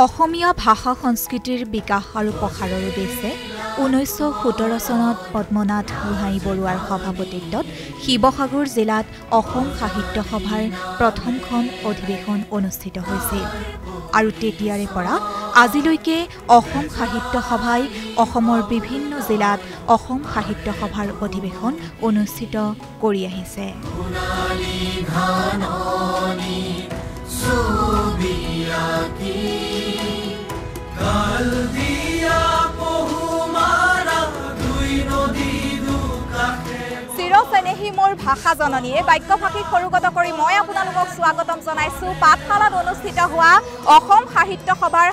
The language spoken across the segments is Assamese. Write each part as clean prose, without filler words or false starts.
অসমীয়া ভাষা সংস্কৃতিৰ বিকাশ আৰু প্ৰসাৰৰ উদ্দেশ্যে 1917 চনত পদ্মনাথ গোহাঁই বৰুৱাৰ সভাপতিত্বত শিৱসাগৰ জিলাত অসম সাহিত্য সভাৰ প্ৰথমখন অধিৱেশন অনুষ্ঠিত হৈছিল আৰু তেতিয়াৰে পৰা আজিলৈকে অসম সাহিত্য সভাই অসমৰ বিভিন্ন জিলাত অসম সাহিত্য সভাৰ অধিৱেশন অনুষ্ঠিত কৰি আহিছে। চিৰচেনেহী মোৰ ভাষা জননীয়ে বাক্যভাষিক সৰুগত কৰি মই আপোনালোকক স্বাগতম জনাইছোঁ পাঠশালাত অনুষ্ঠিত হোৱা অসম সাহিত্য সভাৰ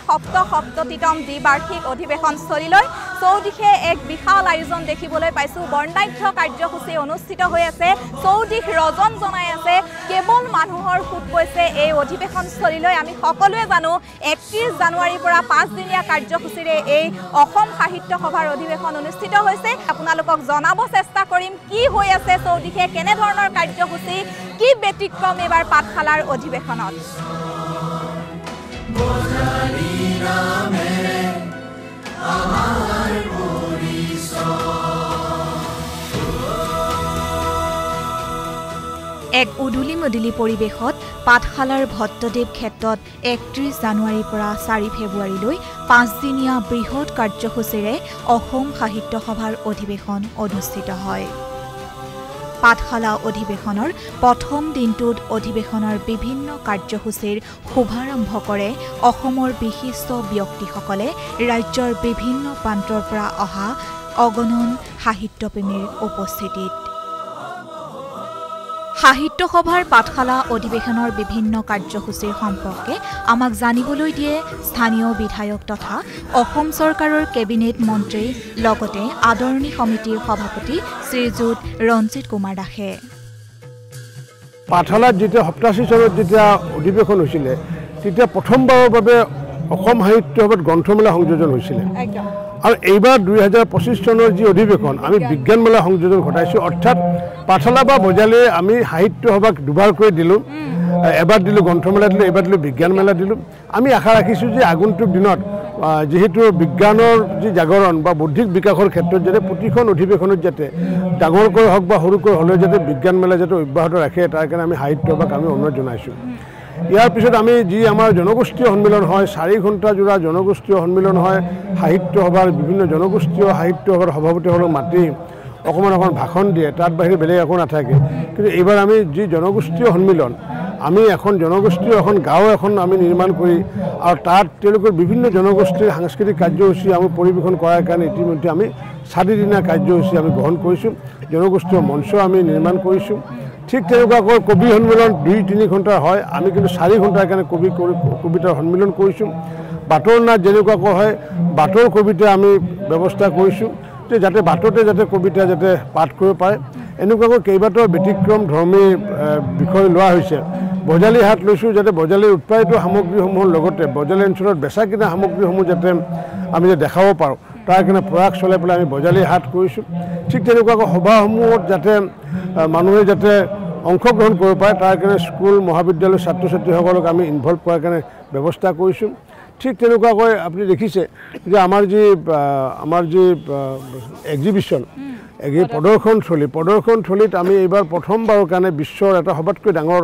সপ্ততিতম দ্বিবাৰ্ষিক অধিৱেশনস্থলীলৈ চৌদিশে এক বিশাল আয়োজন দেখিবলৈ পাইছোঁ। বৰ্ণাঢ্য কাৰ্যসূচী অনুষ্ঠিত হৈ আছে, চৌদিশ ৰজন জনাই আছে, কেৱল মানুহৰ সোঁত বৈছে এই অধিৱেশনস্থলীলৈ। আমি সকলোৱে জানো 31 জানুৱাৰীৰ পৰা 5 দিনীয়া কাৰ্যসূচীৰে এই অসম সাহিত্য সভাৰ অধিৱেশন অনুষ্ঠিত হৈছে। আপোনালোকক জনাব চেষ্টা কৰিম কি হৈ আছে চৌদিশে, কেনেধৰণৰ কাৰ্যসূচী, কি ব্যতিক্ৰম এইবাৰ পাঠশালাৰ অধিৱেশনত। এক উদুলি মুদুলি পৰিৱেশত পাঠশালাৰ ভট্টদেৱ ক্ষেত্ৰত 31 জানুৱাৰীৰ পৰা 4 ফেব্ৰুৱাৰীলৈ 5 দিনীয়া বৃহৎ কাৰ্যসূচীৰে অসম সাহিত্য সভাৰ অধিৱেশন অনুষ্ঠিত হয়। পাঠশালা অধিৱেশনৰ প্ৰথম দিনটোত অধিৱেশনৰ বিভিন্ন কাৰ্যসূচীৰ শুভাৰম্ভ কৰে অসমৰ বিশিষ্ট ব্যক্তিসকলে, ৰাজ্যৰ বিভিন্ন প্ৰান্তৰ পৰা অহা অগণন সাহিত্যপ্ৰেমীৰ উপস্থিতিত। সাহিত্য সভাৰ পাঠশালা অধিৱেশনৰ বিভিন্ন কাৰ্যসূচীৰ সম্পৰ্কে আমাক জানিবলৈ দিয়ে স্থানীয় বিধায়ক তথা অসম চৰকাৰৰ কেবিনেট মন্ত্ৰী লগতে আদৰণি সমিতিৰ সভাপতি শ্ৰীযুত ৰঞ্জিত কুমাৰ দাসে। পাঠশালাত যেতিয়া 87 চনত যেতিয়া অধিৱেশন হৈছিলে তেতিয়া প্ৰথমবাৰৰ বাবে অসম সাহিত্য সভাত গ্ৰন্থমেলা সংযোজন হৈছিলে আৰু এইবাৰ 2025 চনৰ যি অধিৱেশন আমি বিজ্ঞান মেলা সংযোজন ঘটাইছোঁ, অৰ্থাৎ পাঠশালা বা বজালে আমি সাহিত্য সভাক দুবাৰকৈ দিলোঁ, এবাৰ দিলোঁ গ্ৰন্থমেলা দিলোঁ, এবাৰ দিলোঁ বিজ্ঞান মেলা দিলোঁ। আমি আশা ৰাখিছোঁ যে আগন্তুক দিনত যিহেতু বিজ্ঞানৰ যি জাগৰণ বা বৌদ্ধিক বিকাশৰ ক্ষেত্ৰত যাতে প্ৰতিখন অধিৱেশনত যাতে ডাঙৰকৈ হওক বা সৰুকৈ হ'লেও যাতে বিজ্ঞান মেলা যাতে অব্যাহত ৰাখে, তাৰ কাৰণে আমি সাহিত্য সভাক আমি অনুৰোধ জনাইছোঁ। ইয়াৰ পিছত আমি যি আমাৰ জনগোষ্ঠীয় সন্মিলন হয়, 4 ঘণ্টা জোৰা জনগোষ্ঠীয় সন্মিলন হয়, সাহিত্য সভাৰ বিভিন্ন জনগোষ্ঠীয় সাহিত্য সভাৰ সভাপতিসকলক মাতি অকণমান ভাষণ দিয়ে, তাত বাহিৰে বেলেগ একো নাথাকে। কিন্তু এইবাৰ আমি যি জনগোষ্ঠীয় সন্মিলন, আমি এখন জনগোষ্ঠীয় এখন গাঁও এখন আমি নিৰ্মাণ কৰি আৰু তাত তেওঁলোকৰ বিভিন্ন জনগোষ্ঠীৰ সাংস্কৃতিক কাৰ্যসূচী আমি পৰিৱেশন কৰাৰ কাৰণে ইতিমধ্যে আমি 4 দিনীয়া কাৰ্যসূচী আমি গ্ৰহণ কৰিছোঁ, জনগোষ্ঠীয় মঞ্চ আমি নিৰ্মাণ কৰিছোঁ। ঠিক তেনেকুৱাকৈ কবি সন্মিলন 2-3 ঘণ্টাৰ হয়, আমি কিন্তু 4 ঘণ্টাৰ কাৰণে কবিতাৰ সন্মিলন কৰিছোঁ। বাটৰ নাট যেনেকুৱাকৈ হয় বাটৰ কবিতা আমি ব্যৱস্থা কৰিছোঁ যাতে বাটতে যাতে কবিতা যাতে পাঠ কৰিব পাৰে। এনেকুৱাকৈ কেইবাটাও ব্যতিক্ৰম ধৰ্মী বিষয় লোৱা হৈছে। বজালী হাট লৈছোঁ যাতে বজালীৰ উৎপাদিত সামগ্ৰীসমূহৰ লগতে বজালী অঞ্চলত বেচা কিনা সামগ্ৰীসমূহ যাতে আমি দেখাব পাৰোঁ, তাৰ কাৰণে প্ৰয়াস চলাই পেলাই আমি বজালী হাট কৰিছোঁ। ঠিক তেনেকুৱাকৈ সভাসমূহত যাতে মানুহে যাতে অংশগ্ৰহণ কৰিব পাৰে, তাৰ কাৰণে স্কুল মহাবিদ্যালয়ৰ ছাত্ৰ ছাত্ৰীসকলক আমি ইনভলভ কৰাৰ কাৰণে ব্যৱস্থা কৰিছোঁ। ঠিক তেনেকুৱাকৈ আপুনি দেখিছে যে আমাৰ যি এক্সিবিশ্যন প্ৰদৰ্শনথলীত আমি এইবাৰ প্ৰথমবাৰৰ কাৰণে বিশ্বৰ এটা সবাতকৈ ডাঙৰ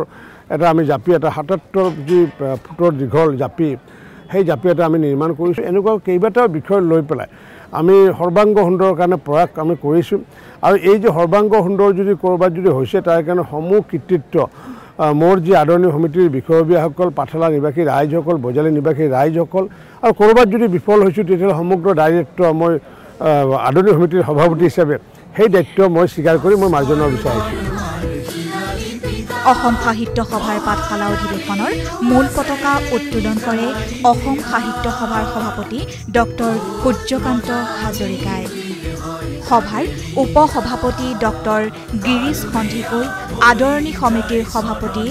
এটা আমি জাপি, এটা 77 যি ফুটৰ দীঘল জাপি, সেই জাপি এটা আমি নিৰ্মাণ কৰিছোঁ। এনেকুৱা কেইবাটাও বিষয় লৈ পেলাই আমি সৰ্বাংগ সুন্দৰৰ কাৰণে প্ৰয়াস আমি কৰিছোঁ আৰু এই যে সৰ্বাংগ সুন্দৰ যদি ক'ৰবাত যদি হৈছে তাৰ কাৰণে সমূহ কৃতিত্ব মোৰ যি আদৰণি সমিতিৰ বিষয়ববীয়াসকল, পাঠশালা নিবাসী ৰাইজসকল, বজালী নিবাসী ৰাইজসকল আৰু ক'ৰবাত যদি বিফল হৈছোঁ তেতিয়াহ'লে সমগ্ৰ দায়িত্ব মই আদৰণি সমিতিৰ সভাপতি হিচাপে সেই দায়িত্ব মই স্বীকাৰ কৰি মই মাৰ্জনা বিচাৰিছোঁ। অসম সাহিত্য সভাৰ পাঠশালা অধিৱেশনৰ মূল পতাকা উত্তোলন কৰে অসম সাহিত্য সভাৰ সভাপতি ডক্টৰ সূৰ্যকান্ত হাজৰিকাই। সভাৰ উপসভাপতি ডক্টৰ গিৰীশ সন্ধিকৈ, আদৰণি সমিতিৰ সভাপতি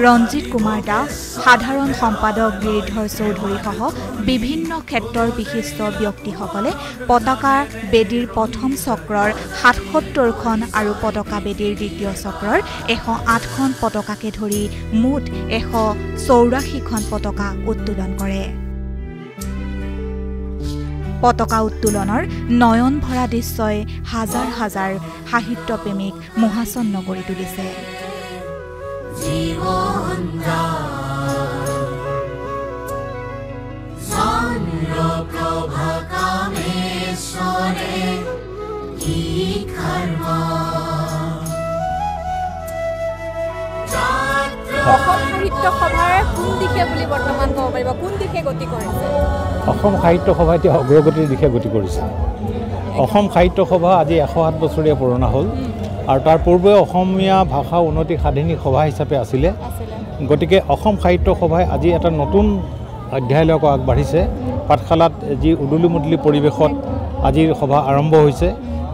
ৰঞ্জিত কুমাৰ দাস, সাধাৰণ সম্পাদক গিৰিধৰ চৌধুৰীসহ বিভিন্ন ক্ষেত্ৰৰ বিশিষ্ট ব্যক্তিসকলে পতাকা বেদীৰ প্ৰথম চক্ৰৰ 77খন আৰু পতাকা বেদীৰ দ্বিতীয় চক্ৰৰ 108খন পতাকাকে ধৰি মুঠ 184খন পতাকা উত্তোলন কৰে। পতাকা উত্তোলনৰ নয়ন ভৰা দৃশ্যই হাজাৰ হাজাৰ সাহিত্যপ্ৰেমীক মোহাচন্ন কৰি তুলিছে। অসম সাহিত্য সভাৰ কোন দিশে বুলি বৰ্তমান ক'ব পাৰিব, কোন দিশে গতি কৰিছে? অসম সাহিত্য সভা এতিয়া অগ্ৰগতিৰ দিশে গতি কৰিছে। অসম সাহিত্য সভা আজি 107 বছৰীয়া পুৰণা হ'ল আৰু তাৰ পূৰ্বে অসমীয়া ভাষা উন্নতি সাধিনী সভা হিচাপে আছিলে। গতিকে অসম সাহিত্য সভাই আজি এটা নতুন অধ্যায়লৈকে আগবাঢ়িছে। পাঠশালাত যি উদুলি মুদলি পৰিৱেশত আজিৰ সভা আৰম্ভ হৈছে,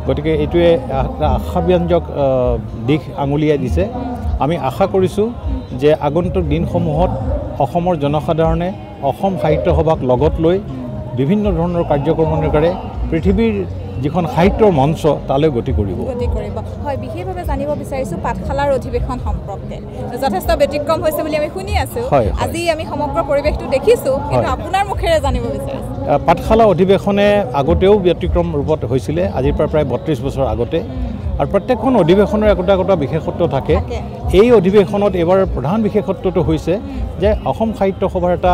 গতিকে এইটোৱে এটা আশাব্যঞ্জক দিশ আঙুলিয়াই দিছে। আমি আশা কৰিছোঁ যে আগন্তুক দিনসমূহত অসমৰ জনসাধাৰণে অসম সাহিত্য সভাক লগত লৈ বিভিন্ন ধৰণৰ কাৰ্যক্ৰমণেৰে পৃথিৱীৰ যিখন সাহিত্যৰ মঞ্চ তালৈ গতি কৰিব। হয়, বিশেষভাৱে জানিব বিচাৰিছোঁ পাঠশালাৰ অধিৱেশন সম্পৰ্কে। যথেষ্ট ব্যতিক্ৰম হৈছে বুলি আমি শুনি আছোঁ। আজি আমি সমগ্ৰ পৰিৱেশটো দেখিছোঁ, কিন্তু আপোনাৰ মুখেৰে জানিব বিচাৰিছোঁ। পাঠশালা অধিৱেশনে আগতেও ব্যতিক্ৰম ৰূপত হৈছিলে, আজিৰ পৰা প্ৰায় 32 বছৰ আগতে। আৰু প্ৰত্যেকখন অধিৱেশনৰ একোটা বিশেষত্ব থাকে। এই অধিৱেশনত এইবাৰ প্ৰধান বিশেষত্বটো হৈছে যে অসম সাহিত্য সভাৰ এটা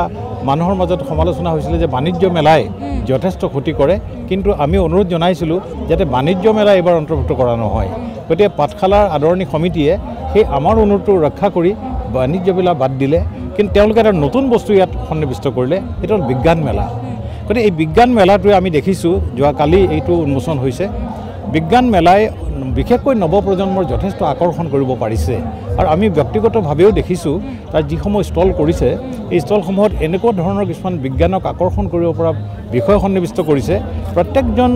মানুহৰ মাজত সমালোচনা হৈছিলে যে বাণিজ্য মেলাই যথেষ্ট ক্ষতি কৰে, কিন্তু আমি অনুৰোধ জনাইছিলোঁ যাতে বাণিজ্য মেলা এইবাৰ অন্তৰ্ভুক্ত কৰা নহয়। গতিকে পাঠশালাৰ আদৰণি সমিতিয়ে সেই আমাৰ অনুৰোধটো ৰক্ষা কৰি বাণিজ্য মেলা বাদ দিলে, কিন্তু তেওঁলোকে এটা নতুন বস্তু ইয়াত সন্নিৱিষ্ট কৰিলে, সেইটো হ'ল বিজ্ঞান মেলা। গতিকে এই বিজ্ঞান মেলাটোৱে আমি দেখিছোঁ যোৱাকালি এইটো উন্মোচন হৈছে। বিজ্ঞান মেলাই বিশেষকৈ নৱপ্ৰজন্মৰ যথেষ্ট আকৰ্ষণ কৰিব পাৰিছে আৰু আমি ব্যক্তিগতভাৱেও দেখিছোঁ তাৰ যিসমূহ ষ্টল কৰিছে এই ষ্টলসমূহত এনেকুৱা ধৰণৰ কিছুমান বিজ্ঞানক আকৰ্ষণ কৰিব পৰা বিষয় সন্নিৱিষ্ট কৰিছে। প্ৰত্যেকজন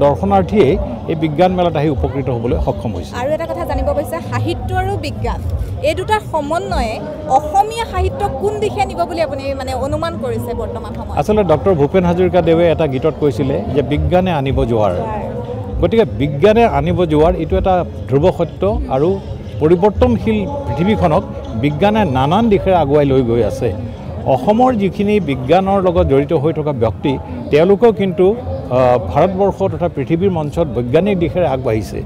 দৰ্শনাৰ্থীয়ে এই বিজ্ঞান মেলাত আহি উপকৃত হ'বলৈ সক্ষম হৈছে। আৰু এটা কথা জানিব পাৰিছে, সাহিত্য আৰু বিজ্ঞান এই দুটাৰ সমন্বয়ে অসমীয়া সাহিত্য কোন দিশে নিব বুলি আপুনি অনুমান কৰিছে বৰ্তমান সময়ত? আচলতে ডক্টৰ ভূপেন হাজৰিকাদেৱে এটা গীতত কৈছিলে যে বিজ্ঞানে আনিব জোৱাৰ। গতিকে বিজ্ঞানে আনিব যোৱাৰ এইটো এটা ধ্ৰুৱ সত্য আৰু পৰিৱৰ্তনশীল পৃথিৱীখনক বিজ্ঞানে নানান দিশে আগুৱাই লৈ গৈ আছে। অসমৰ যিখিনি বিজ্ঞানৰ লগত জড়িত হৈ থকা ব্যক্তি তেওঁলোকেও কিন্তু ভাৰতবৰ্ষ তথা পৃথিৱীৰ মঞ্চত বৈজ্ঞানিক দিশেৰে আগবাঢ়িছে।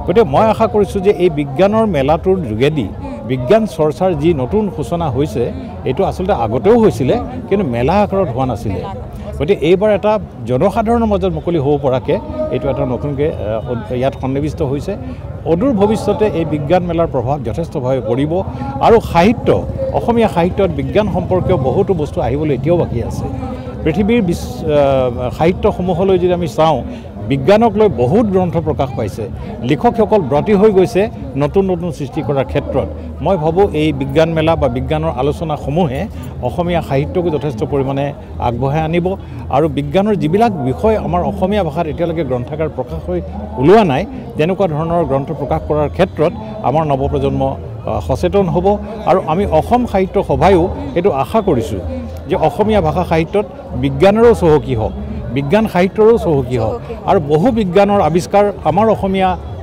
গতিকে মই আশা কৰিছোঁ যে এই বিজ্ঞানৰ মেলাটোৰ যোগেদি বিজ্ঞান চৰ্চাৰ যি নতুন সূচনা হৈছে এইটো আচলতে আগতেও হৈছিলে, কিন্তু মেলা আকাৰত হোৱা নাছিলে। গতিকে এইবাৰ এটা জনসাধাৰণৰ মাজত মুকলি হ'ব পৰাকৈ এইটো এটা নতুনকৈ ইয়াত সন্নিৱিষ্ট হৈছে। অদূৰ ভৱিষ্যতে এই বিজ্ঞান মেলাৰ প্ৰভাৱ যথেষ্টভাৱে পৰিব আৰু সাহিত্য, অসমীয়া সাহিত্যত বিজ্ঞান সম্পৰ্কীয় বহুতো বস্তু আহিবলৈ এতিয়াও বাকী আছে। পৃথিৱীৰ সাহিত্যসমূহলৈ যদি আমি চাওঁ, বিজ্ঞানক লৈ বহুত গ্ৰন্থ প্ৰকাশ পাইছে। লিখকসকল ব্ৰতী হৈ গৈছে নতুন নতুন সৃষ্টি কৰাৰ ক্ষেত্ৰত। মই ভাবোঁ এই বিজ্ঞান মেলা বা বিজ্ঞানৰ আলোচনাসমূহে অসমীয়া সাহিত্যকো যথেষ্ট পৰিমাণে আগবঢ়াই আনিব আৰু বিজ্ঞানৰ যিবিলাক বিষয় আমাৰ অসমীয়া ভাষাত এতিয়ালৈকে গ্ৰন্থাগাৰ প্ৰকাশ হৈ ওলোৱা নাই, তেনেকুৱা ধৰণৰ গ্ৰন্থ প্ৰকাশ কৰাৰ ক্ষেত্ৰত আমাৰ নৱপ্ৰজন্ম সচেতন হ'ব। আৰু আমি অসম সাহিত্য সভায়ো এইটো আশা কৰিছোঁ যে অসমীয়া ভাষা সাহিত্যত বিজ্ঞানৰো চহকী হওক, বিজ্ঞান সাহিত্যৰো চহকী হওক আৰু বহু বিজ্ঞানৰ আৱিষ্কাৰ আমাৰ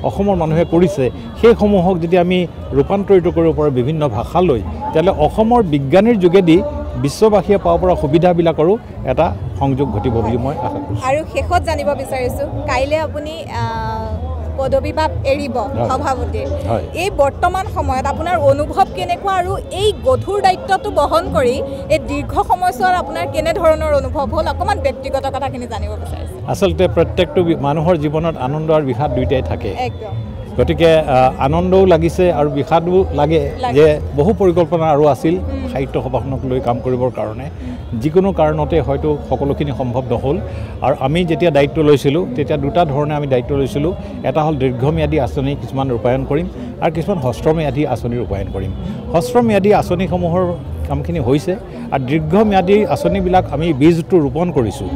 অসমৰ মানুহে কৰিছে, সেইসমূহক যদি আমি ৰূপান্তৰিত কৰিব পাৰোঁ বিভিন্ন ভাষালৈ, তেতিয়াহ'লে অসমৰ বিজ্ঞানীৰ যোগেদি বিশ্ববাসীয়ে পাব পৰা সুবিধাবিলাকৰো এটা সংযোগ ঘটিব বুলি মই আশা কৰিছোঁ। আৰু শেষত জানিব বিচাৰিছোঁ, কাইলৈ আপুনি পদবীভাৱ এৰিব সভাপতি, এই বৰ্তমান সময়ত আপোনাৰ অনুভৱ কেনেকুৱা আৰু এই গধুৰ দায়িত্বটো বহন কৰি এই দীৰ্ঘ সময়ছোৱাত আপোনাৰ কেনেধৰণৰ অনুভৱ হ'ল? অকণমান ব্যক্তিগত কথাখিনি জানিব বিচাৰিছোঁ। আচলতে প্ৰত্যেকটো মানুহৰ জীৱনত আনন্দ আৰু বিষাদ দুয়োটাই থাকে। গতিকে আনন্দও লাগিছে আৰু বিষাদো লাগে যে বহু পৰিকল্পনা আৰু আছিল সাহিত্য সভাখনক লৈ কাম কৰিবৰ কাৰণে। যিকোনো কাৰণতে হয়তো সকলোখিনি সম্ভৱ নহ'ল আৰু আমি যেতিয়া দায়িত্ব লৈছিলোঁ তেতিয়া দুটা ধৰণে আমি দায়িত্ব লৈছিলোঁ। এটা হ'ল দীৰ্ঘম্যাদী আঁচনি কিছুমান ৰূপায়ণ কৰিম আৰু কিছুমান হ্ৰস্বম্যাদী আঁচনি ৰূপায়ণ কৰিম। হ্ৰস্বম্যাদী আঁচনিসমূহৰ কামখিনি হৈছে আৰু দীৰ্ঘম্যাদী আঁচনিবিলাক আমি বীজটো ৰোপণ কৰিছোঁ,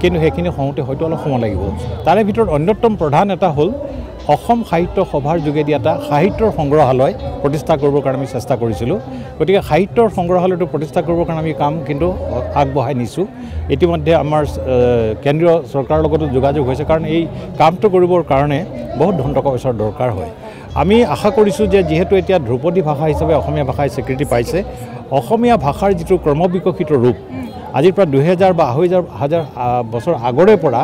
কিন্তু সেইখিনি হওঁতে হয়তো অলপ সময় লাগিব। তাৰে ভিতৰত অন্যতম প্ৰধান এটা হ'ল অসম সাহিত্য সভাৰ যোগেদি এটা সাহিত্যৰ সংগ্ৰহালয় প্ৰতিষ্ঠা কৰিবৰ কাৰণে আমি চেষ্টা কৰিছিলোঁ। গতিকে সাহিত্যৰ সংগ্ৰহালয়টো প্ৰতিষ্ঠা কৰিবৰ কাৰণে আমি কাম কিন্তু আগবঢ়াই নিছোঁ। ইতিমধ্যে আমাৰ কেন্দ্ৰীয় চৰকাৰৰ লগতো যোগাযোগ হৈছে, কাৰণ এই কামটো কৰিবৰ কাৰণে বহুত ধন টকা পইচাৰ দৰকাৰ হয়। আমি আশা কৰিছোঁ যে যিহেতু এতিয়া ধ্ৰুপদী ভাষা হিচাপে অসমীয়া ভাষাই স্বীকৃতি পাইছে, অসমীয়া ভাষাৰ যিটো ক্ৰমবিকশিত ৰূপ আজিৰ পৰা 2000 বা 2000 বছৰ আগৰে পৰা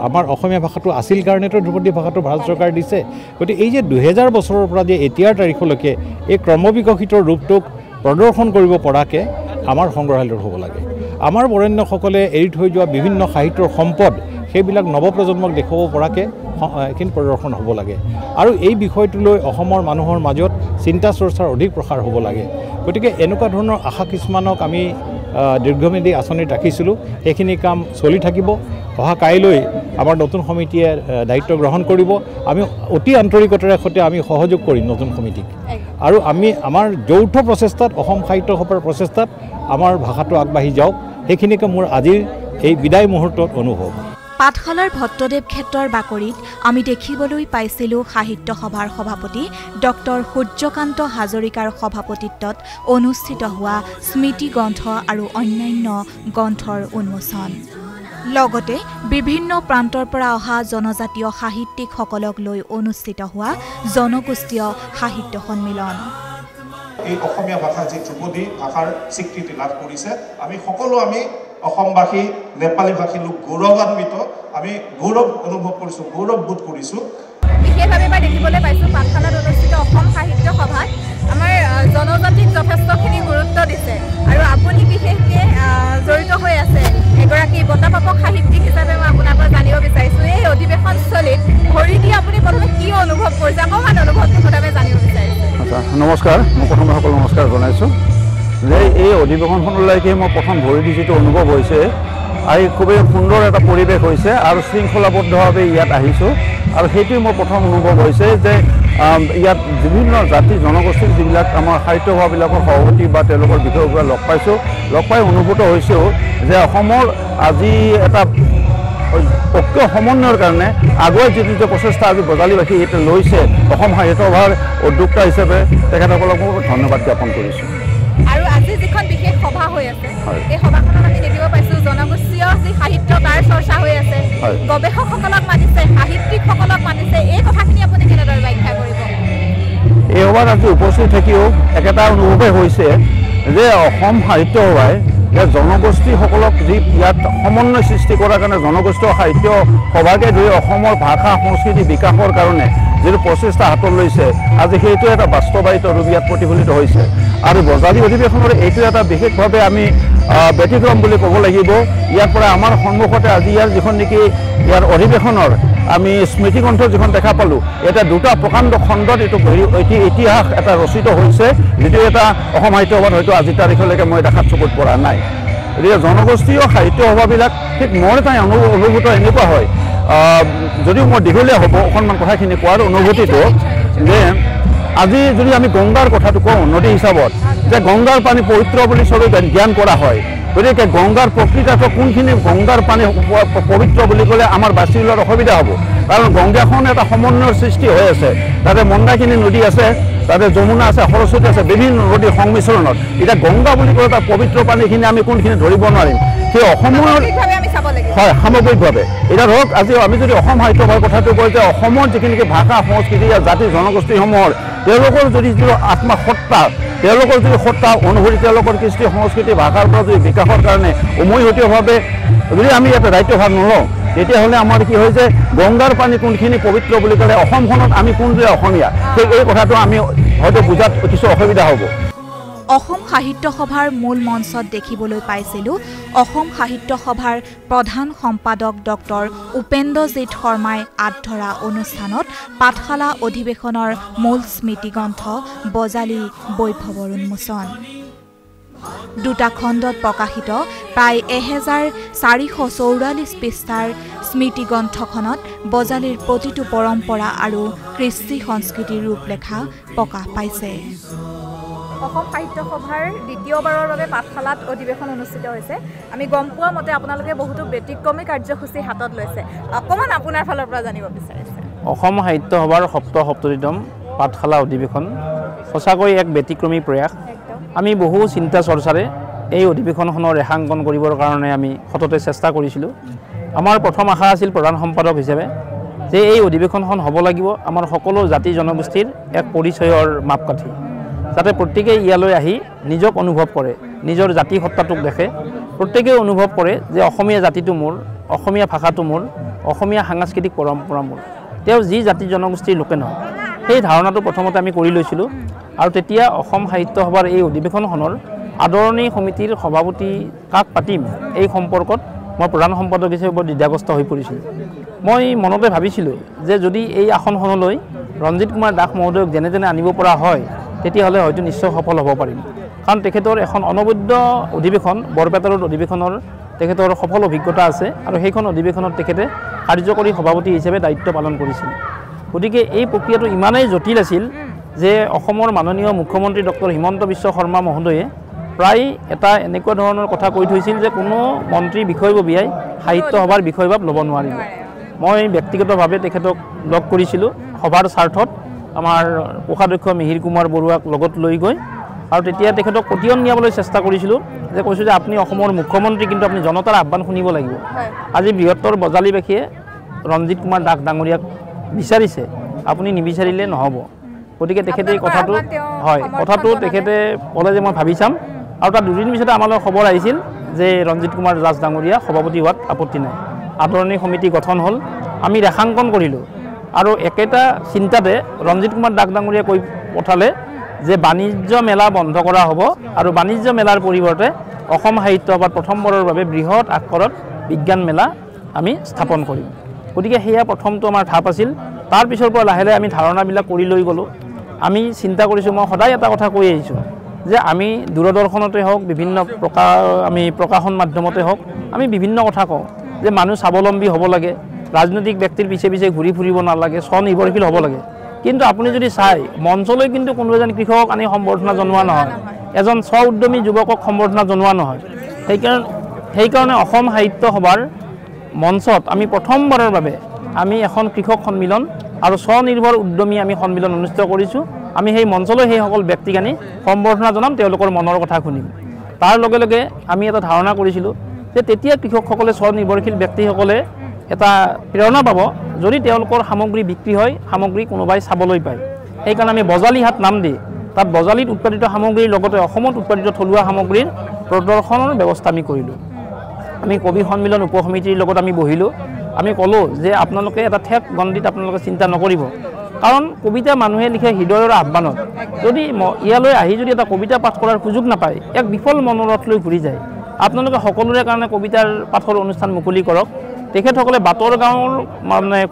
আমাৰ অসমীয়া ভাষাটো আছিল কাৰণেতো ধ্ৰুপদী ভাষাটো ভাৰত চৰকাৰে দিছে। গতিকে এই যে 2000 বছৰৰ পৰা যে এতিয়াৰ তাৰিখলৈকে এই ক্ৰমবিকশিত ৰূপটোক প্ৰদৰ্শন কৰিব পৰাকৈ আমাৰ সংগ্ৰহালয়ৰ হ'ব লাগে। আমাৰ বৰেণ্যসকলে এৰি থৈ যোৱা বিভিন্ন সাহিত্যৰ সম্পদ সেইবিলাক নৱপ্ৰজন্মক দেখুৱাব পৰাকৈ এইখিনি প্ৰদৰ্শন হ'ব লাগে আৰু এই বিষয়টোলৈ অসমৰ মানুহৰ মাজত চিন্তা চৰ্চাৰ অধিক প্ৰসাৰ হ'ব লাগে। গতিকে এনেকুৱা ধৰণৰ আশা কিছুমানক আমি দীৰ্ঘম্যাদী আঁচনিত ৰাখিছিলোঁ, সেইখিনি কাম চলি থাকিব। অহা কাইলৈ আমাৰ নতুন সমিতিয়ে দায়িত্ব গ্ৰহণ কৰিব। আমি অতি আন্তৰিকতাৰে সৈতে আমি সহযোগ কৰিম নতুন সমিতিক আৰু আমি আমাৰ যৌথ প্ৰচেষ্টাত অসম সাহিত্য সভাৰ প্ৰচেষ্টাত আমাৰ ভাষাটো আগবাঢ়ি যাওক, সেইখিনিকে মোৰ আজিৰ এই বিদায় মুহূৰ্তত অনুভৱ। পাঠশালাৰ ভট্টদেৱ ক্ষেত্ৰৰ বাকৰিত আমি দেখিবলৈ পাইছিলোঁ সাহিত্য সভাৰ সভাপতি ডক্টৰ সূৰ্যকান্ত হাজৰিকাৰ সভাপতিত্বত অনুষ্ঠিত হোৱা স্মৃতি গ্ৰন্থ আৰু অন্যান্য গ্ৰন্থৰ উন্মোচন। লগতে বিভিন্ন প্ৰান্তৰ পৰা অহা জনজাতীয় সাহিত্যিকসকলক লৈ অনুষ্ঠিত হোৱা জনগোষ্ঠীয় সাহিত্য সন্মিলন। এই অসমীয়া ভাষা যি ধ্ৰুপদী ভাষাৰ স্বীকৃতি লাভ কৰিছে, আমি সকলো অসমবাসী নেপালী ভাষী লোক গৌৰৱান্বিত, আমি গৌৰৱ অনুভৱ কৰিছোঁ, গৌৰৱ বোধ কৰিছোঁ। বিশেষভাৱে মই দেখিবলৈ পাইছোঁ পাঠশালাত অনুষ্ঠিত অসম সাহিত্য সভাত আমাৰ জনজাতিক যথেষ্টখিনি গুৰুত্ব দিছে আৰু আপুনি বিশেষকৈ জড়িত হৈ আছে এগৰাকী বঁটাপ্ৰাপক সাহিত্যিক হিচাপে মই আপোনাৰ পৰা জানিব বিচাৰিছোঁ। এই অধিৱেশনস্থলীত ভৰি দি আপুনি প্ৰথমে কি অনুভৱ কৰিছে, অকণমান অনুভৱটো সদায় জানিব বিচাৰিছোঁ। আচ্ছা, নমস্কাৰ। মই প্ৰথমে সকলো নমস্কাৰ জনাইছোঁ যে এই অধিৱেশনখনলৈকে মই প্ৰথম ভৰি দি যিটো অনুভৱ হৈছে, আৰু খুবেই সুন্দৰ এটা পৰিৱেশ হৈছে আৰু শৃংখলাবদ্ধভাৱে ইয়াত আহিছোঁ আৰু সেইটোৱে মোৰ প্ৰথম অনুভৱ হৈছে যে ইয়াত বিভিন্ন জাতি জনগোষ্ঠীৰ যিবিলাক আমাৰ সাহিত্য সভাবিলাকৰ সভাপতি বা তেওঁলোকৰ বিষয়ববীয়া লগ পাই অনুভূত হৈছোঁ যে অসমৰ আজি এটা ঐক্য সমন্বয়ৰ কাৰণে আগুৱাই যিটো প্ৰচেষ্টা আজি বজালীবাসী ইয়াতে লৈছে, অসম সাহিত্য সভাৰ উদ্যোক্তা হিচাপে তেখেতসকলক মই ধন্যবাদ জ্ঞাপন কৰিছোঁ। আৰু আজি যিখন বিশেষ সভা হৈ আছে, এই সভাখনত আমি দেখিব পাইছোঁ জনগোষ্ঠীয় যি সাহিত্য তাৰ চৰ্চা হৈ আছে, গৱেষকসকলক মাতিছে, সাহিত্যিকসকলক মাতিছে, এই কথাখিনি আপুনি কেনেদৰে ব্যাখ্যা কৰিব? এই সভাত আজি উপস্থিত থাকিও একেটা অনুভৱেই হৈছে যে অসম সাহিত্য সভাই জনগোষ্ঠীসকলক যি ইয়াত সমন্বয় সৃষ্টি কৰাৰ কাৰণে জনগোষ্ঠীয় সাহিত্য সভাকে ধৰি অসমৰ ভাষা সংস্কৃতি বিকাশৰ কাৰণে যিটো প্ৰচেষ্টা হাতত লৈছে, আজি সেইটো এটা বাস্তৱায়িত ৰূপ ইয়াত প্ৰতিফলিত হৈছে আৰু বজালী অধিৱেশনৰ এইটো এটা বিশেষভাৱে আমি ব্যতিক্ৰম বুলি ক'ব লাগিব। ইয়াৰ পৰা আমাৰ সন্মুখতে আজি ইয়াৰ যিখন নেকি ইয়াৰ অধিৱেশনৰ আমি স্মৃতিগ্ৰন্থ যিখন দেখা পালোঁ, এটা দুটা প্ৰকাণ্ড খণ্ডত এইটো ইতিহাস এটা ৰচিত হৈছে, যিটো এটা অসম সাহিত্য সভাত হয়তো আজিৰ তাৰিখলৈকে মই দেখাত চকুত পৰা নাই। গতিকে জনগোষ্ঠীয় সাহিত্য সভাবিলাক ঠিক মোৰ এটা অনুভূত এনেকুৱা হয়, যদিও মই দীঘলীয়া হ'ব অকণমান কথাখিনি কোৱাৰ অনুভূতিটো যে আজি যদি আমি গংগাৰ কথাটো কওঁ নদী হিচাপত, যে গংগাৰ পানী পবিত্ৰ বুলি চবেই জ্ঞান কৰা হয়, গতিকে গংগাৰ প্ৰকৃতাৰ্থ কোনখিনি গংগাৰ পানী পবিত্ৰ বুলি ক'লে আমাৰ বাছি লোৱাৰ অসুবিধা হ'ব, কাৰণ গংগাখন এটা সমন্বয়ৰ সৃষ্টি হৈ আছে। তাতে মন্দাকিনী নদী আছে, তাতে যমুনা আছে, সৰস্বতী আছে, বিভিন্ন নদীৰ সংমিশ্ৰণত। এতিয়া গংগা বুলি ক'লে তাৰ পবিত্ৰ পানীখিনি আমি কোনখিনি ধৰিব নোৱাৰিম, সেই অসমৰ হয় সামগ্ৰিকভাৱে। এতিয়া ধৰক আজি আমি যদি অসম সাহিত্য সভাৰ কথাটো কওঁ যে অসমৰ যিখিনি ভাষা সংস্কৃতি জাতি জনগোষ্ঠীসমূহৰ তেওঁলোকৰ যদি যিটো আত্মসত্তা, তেওঁলোকৰ যদি সত্তা অনুভূতি, তেওঁলোকৰ কৃষ্টি সংস্কৃতি ভাষাৰ পৰা যদি বিকাশৰ কাৰণে উমৈহতীয়াভাৱে যদি আমি ইয়াতে দায়িত্বভাৰ নলওঁ, তেতিয়াহ'লে আমাৰ কি হয় যে গংগাৰ পানী কোনখিনি পবিত্ৰ বুলি ক'লে অসমখনত আমি কোনটোৱে অসমীয়া, সেই এই কথাটো আমি হয়তো বুজাত কিছু অসুবিধা হ'ব। অসম সাহিত্য সভাৰ মূল মঞ্চত দেখিবলৈ পাইছিলোঁ অসম সাহিত্য সভাৰ প্ৰধান সম্পাদক ডক্টৰ উপেন্দ্ৰজিৎ শৰ্মাই আঁতধৰা অনুষ্ঠানত পাঠশালা অধিৱেশনৰ মূল স্মৃতিগ্ৰন্থ বজালী বৈভৱৰ উন্মোচন। দুটা খণ্ডত প্ৰকাশিত প্ৰায় 1444 পৃষ্ঠাৰ স্মৃতিগ্ৰন্থখনত বজালীৰ প্ৰতিটো পৰম্পৰা আৰু কৃষ্টি সংস্কৃতিৰ ৰূপৰেখা প্ৰকাশ পাইছে। অসম সাহিত্য সভাৰ দ্বিতীয়বাৰৰ বাবে পাঠশালাত অধিৱেশন অনুষ্ঠিত হৈছে। আমি গম পোৱা মতে আপোনালোকে বহুতো ব্যতিক্ৰমী কাৰ্যসূচী হাতত লৈছে, অকণমান আপোনাৰ ফালৰ পৰা জানিব বিচাৰিছে। অসম সাহিত্য সভাৰ সপ্তমতম পাঠশালা অধিৱেশন সঁচাকৈ এক ব্যতিক্ৰমী প্ৰয়াস। আমি বহু চিন্তা চৰ্চাৰে এই অধিৱেশনখনৰ ৰেখাংকন কৰিবৰ কাৰণে আমি সততে চেষ্টা কৰিছিলোঁ। আমাৰ প্ৰথম আশা আছিল প্ৰধান সম্পাদক হিচাপে যে এই অধিৱেশনখন হ'ব লাগিব আমাৰ সকলো জাতি জনগোষ্ঠীৰ এক পৰিচয়ৰ মাপকাঠি, যাতে প্ৰত্যেকেই ইয়ালৈ আহি নিজক অনুভৱ কৰে, নিজৰ জাতি সত্তাটোক দেখে প্ৰত্যেকেই অনুভৱ কৰে যে অসমীয়া জাতিটো মোৰ, অসমীয়া ভাষাটো মোৰ, অসমীয়া সাংস্কৃতিক পৰম্পৰা মোৰ। তেওঁ যি জাতি জনগোষ্ঠীৰ লোকে নহয়, সেই ধাৰণাটো প্ৰথমতে আমি কৰি লৈছিলোঁ। আৰু তেতিয়া অসম সাহিত্য সভাৰ এই অধিৱেশনখনৰ আদৰণি সমিতিৰ সভাপতি কাক পাতিম এই সম্পৰ্কত মই প্ৰধান সম্পাদক হিচাপে বৰ দ্বিধাগ্ৰস্ত হৈ পৰিছিলোঁ। মই মনতে ভাবিছিলোঁ যে যদি এই আসনখনলৈ ৰঞ্জিত কুমাৰ দাস মহোদয়ক যেনে যেনে আনিব পৰা হয় তেতিয়াহ'লে হয়তো নিশ্চয় সফল হ'ব পাৰিম। কাৰণ তেখেতৰ এখন অনবদ্য অধিৱেশন, বৰপেটাৰ অধিৱেশনৰ তেখেতৰ সফল অভিজ্ঞতা আছে আৰু সেইখন অধিৱেশনত তেখেতে কাৰ্যকৰী সভাপতি হিচাপে দায়িত্ব পালন কৰিছিল। গতিকে এই প্ৰক্ৰিয়াটো ইমানেই জটিল আছিল যে অসমৰ মাননীয় মুখ্যমন্ত্ৰী ডক্টৰ হিমন্ত বিশ্ব শৰ্মা মহোদয়ে প্ৰায় এটা এনেকুৱা ধৰণৰ কথা কৈ থৈছিল যে কোনো মন্ত্ৰী বিষয়ববীয়াই সাহিত্য সভাৰ বিষয়ভাৱ ল'ব নোৱাৰিব। মই ব্যক্তিগতভাৱে তেখেতক লগ কৰিছিলোঁ সভাৰ স্বাৰ্থত, আমাৰ কোষাধ্যক্ষ মিহিৰ কুমাৰ বৰুৱাক লগত লৈ গৈ, আৰু তেতিয়া তেখেতক পতিয়ন নিয়াবলৈ চেষ্টা কৰিছিলোঁ যে কৈছোঁ যে আপুনি অসমৰ মুখ্যমন্ত্ৰী, কিন্তু আপুনি জনতাৰ আহ্বান শুনিব লাগিব। আজি বৃহত্তৰ বজালীবাসীয়ে ৰঞ্জিত কুমাৰ দাস ডাঙৰীয়াক বিচাৰিছে, আপুনি নিবিচাৰিলে নহ'ব। গতিকে তেখেতে এই কথাটো তেখেতে ক'লে যে মই ভাবি চাম, আৰু তাৰ দুদিন পিছতে আমালৈ খবৰ আহিছিল যে ৰঞ্জিত কুমাৰ দাস ডাঙৰীয়া সভাপতি হোৱাত আপত্তি নাই। আদৰণি সমিতি গঠন হ'ল, আমি ৰেখাংকন কৰিলোঁ, আৰু একেটা চিন্তাতে ৰঞ্জিত কুমাৰ দাস ডাঙৰীয়াই কৈ পঠালে যে বাণিজ্য মেলা বন্ধ কৰা হ'ব আৰু বাণিজ্য মেলাৰ পৰিৱৰ্তে অসম সাহিত্য সভাত প্ৰথমবাৰৰ বাবে বৃহৎ আকাৰত বিজ্ঞান মেলা আমি স্থাপন কৰিম। গতিকে সেয়া প্ৰথমটো আমাৰ ধাপ আছিল। তাৰ পিছৰ পৰা লাহে লাহে আমি ধাৰণাবিলাক কৰি লৈ গ'লোঁ। আমি চিন্তা কৰিছোঁ, মই সদায় এটা কথা কৈ আহিছোঁ যে আমি দূৰদৰ্শনতে হওক, বিভিন্ন প্ৰকাশন মাধ্যমতে হওক, আমি বিভিন্ন কথা কওঁ যে মানুহ স্বাৱলম্বী হ'ব লাগে, ৰাজনৈতিক ব্যক্তিৰ পিছে পিছে ঘূৰি ফুৰিব নালাগে, স্বনিৰ্ভৰশীল হ'ব লাগে। কিন্তু আপুনি যদি চাই, মঞ্চলৈ কিন্তু কোনো এজন কৃষকক আনি সম্বৰ্ধনা জনোৱা নহয়, এজন স্ব উদ্যমী যুৱকক সম্বৰ্ধনা জনোৱা নহয়। সেইকাৰণে অসম সাহিত্য সভাৰ মঞ্চত আমি প্ৰথমবাৰৰ বাবে আমি এখন কৃষক সন্মিলন আৰু স্বনিৰ্ভৰ উদ্যমী আমি সন্মিলন অনুষ্ঠিত কৰিছোঁ। আমি সেই মঞ্চলৈ সেইসকল ব্যক্তিক আনি সম্বৰ্ধনা জনাম, তেওঁলোকৰ মনৰ কথা শুনিম। তাৰ লগে লগে আমি এটা ধাৰণা কৰিছিলোঁ যে তেতিয়া কৃষকসকলে, স্বনিৰ্ভৰশীল ব্যক্তিসকলে এটা প্ৰেৰণা পাব যদি তেওঁলোকৰ সামগ্ৰী বিক্ৰী হয়, সামগ্ৰী কোনোবাই চাবলৈ পায়। সেইকাৰণে আমি বজালী হাট নাম দি তাত বজালীত উৎপাদিত সামগ্ৰীৰ লগতে অসমত উৎপাদিত থলুৱা সামগ্ৰীৰ প্ৰদৰ্শনৰ ব্যৱস্থা আমি কৰিলোঁ। আমি কবি সন্মিলন উপসমিতিৰ লগত আমি বহিলোঁ। আমি ক'লোঁ যে আপোনালোকে এটা ঠেক গণ্ডিত আপোনালোকে চিন্তা নকৰিব, কাৰণ কবিতা মানুহে লিখে হৃদয়ৰ আহ্বানত। যদি ইয়ালৈ আহি যদি এটা কবিতা পাঠ কৰাৰ সুযোগ নাপায়, এক বিফল মনোৰথ লৈ ঘূৰি যায়। আপোনালোকে সকলোৰে কাৰণে কবিতাৰ পাঠৰ অনুষ্ঠান মুকলি কৰক। তেখেতসকলে বাটৰ গাঁৱৰ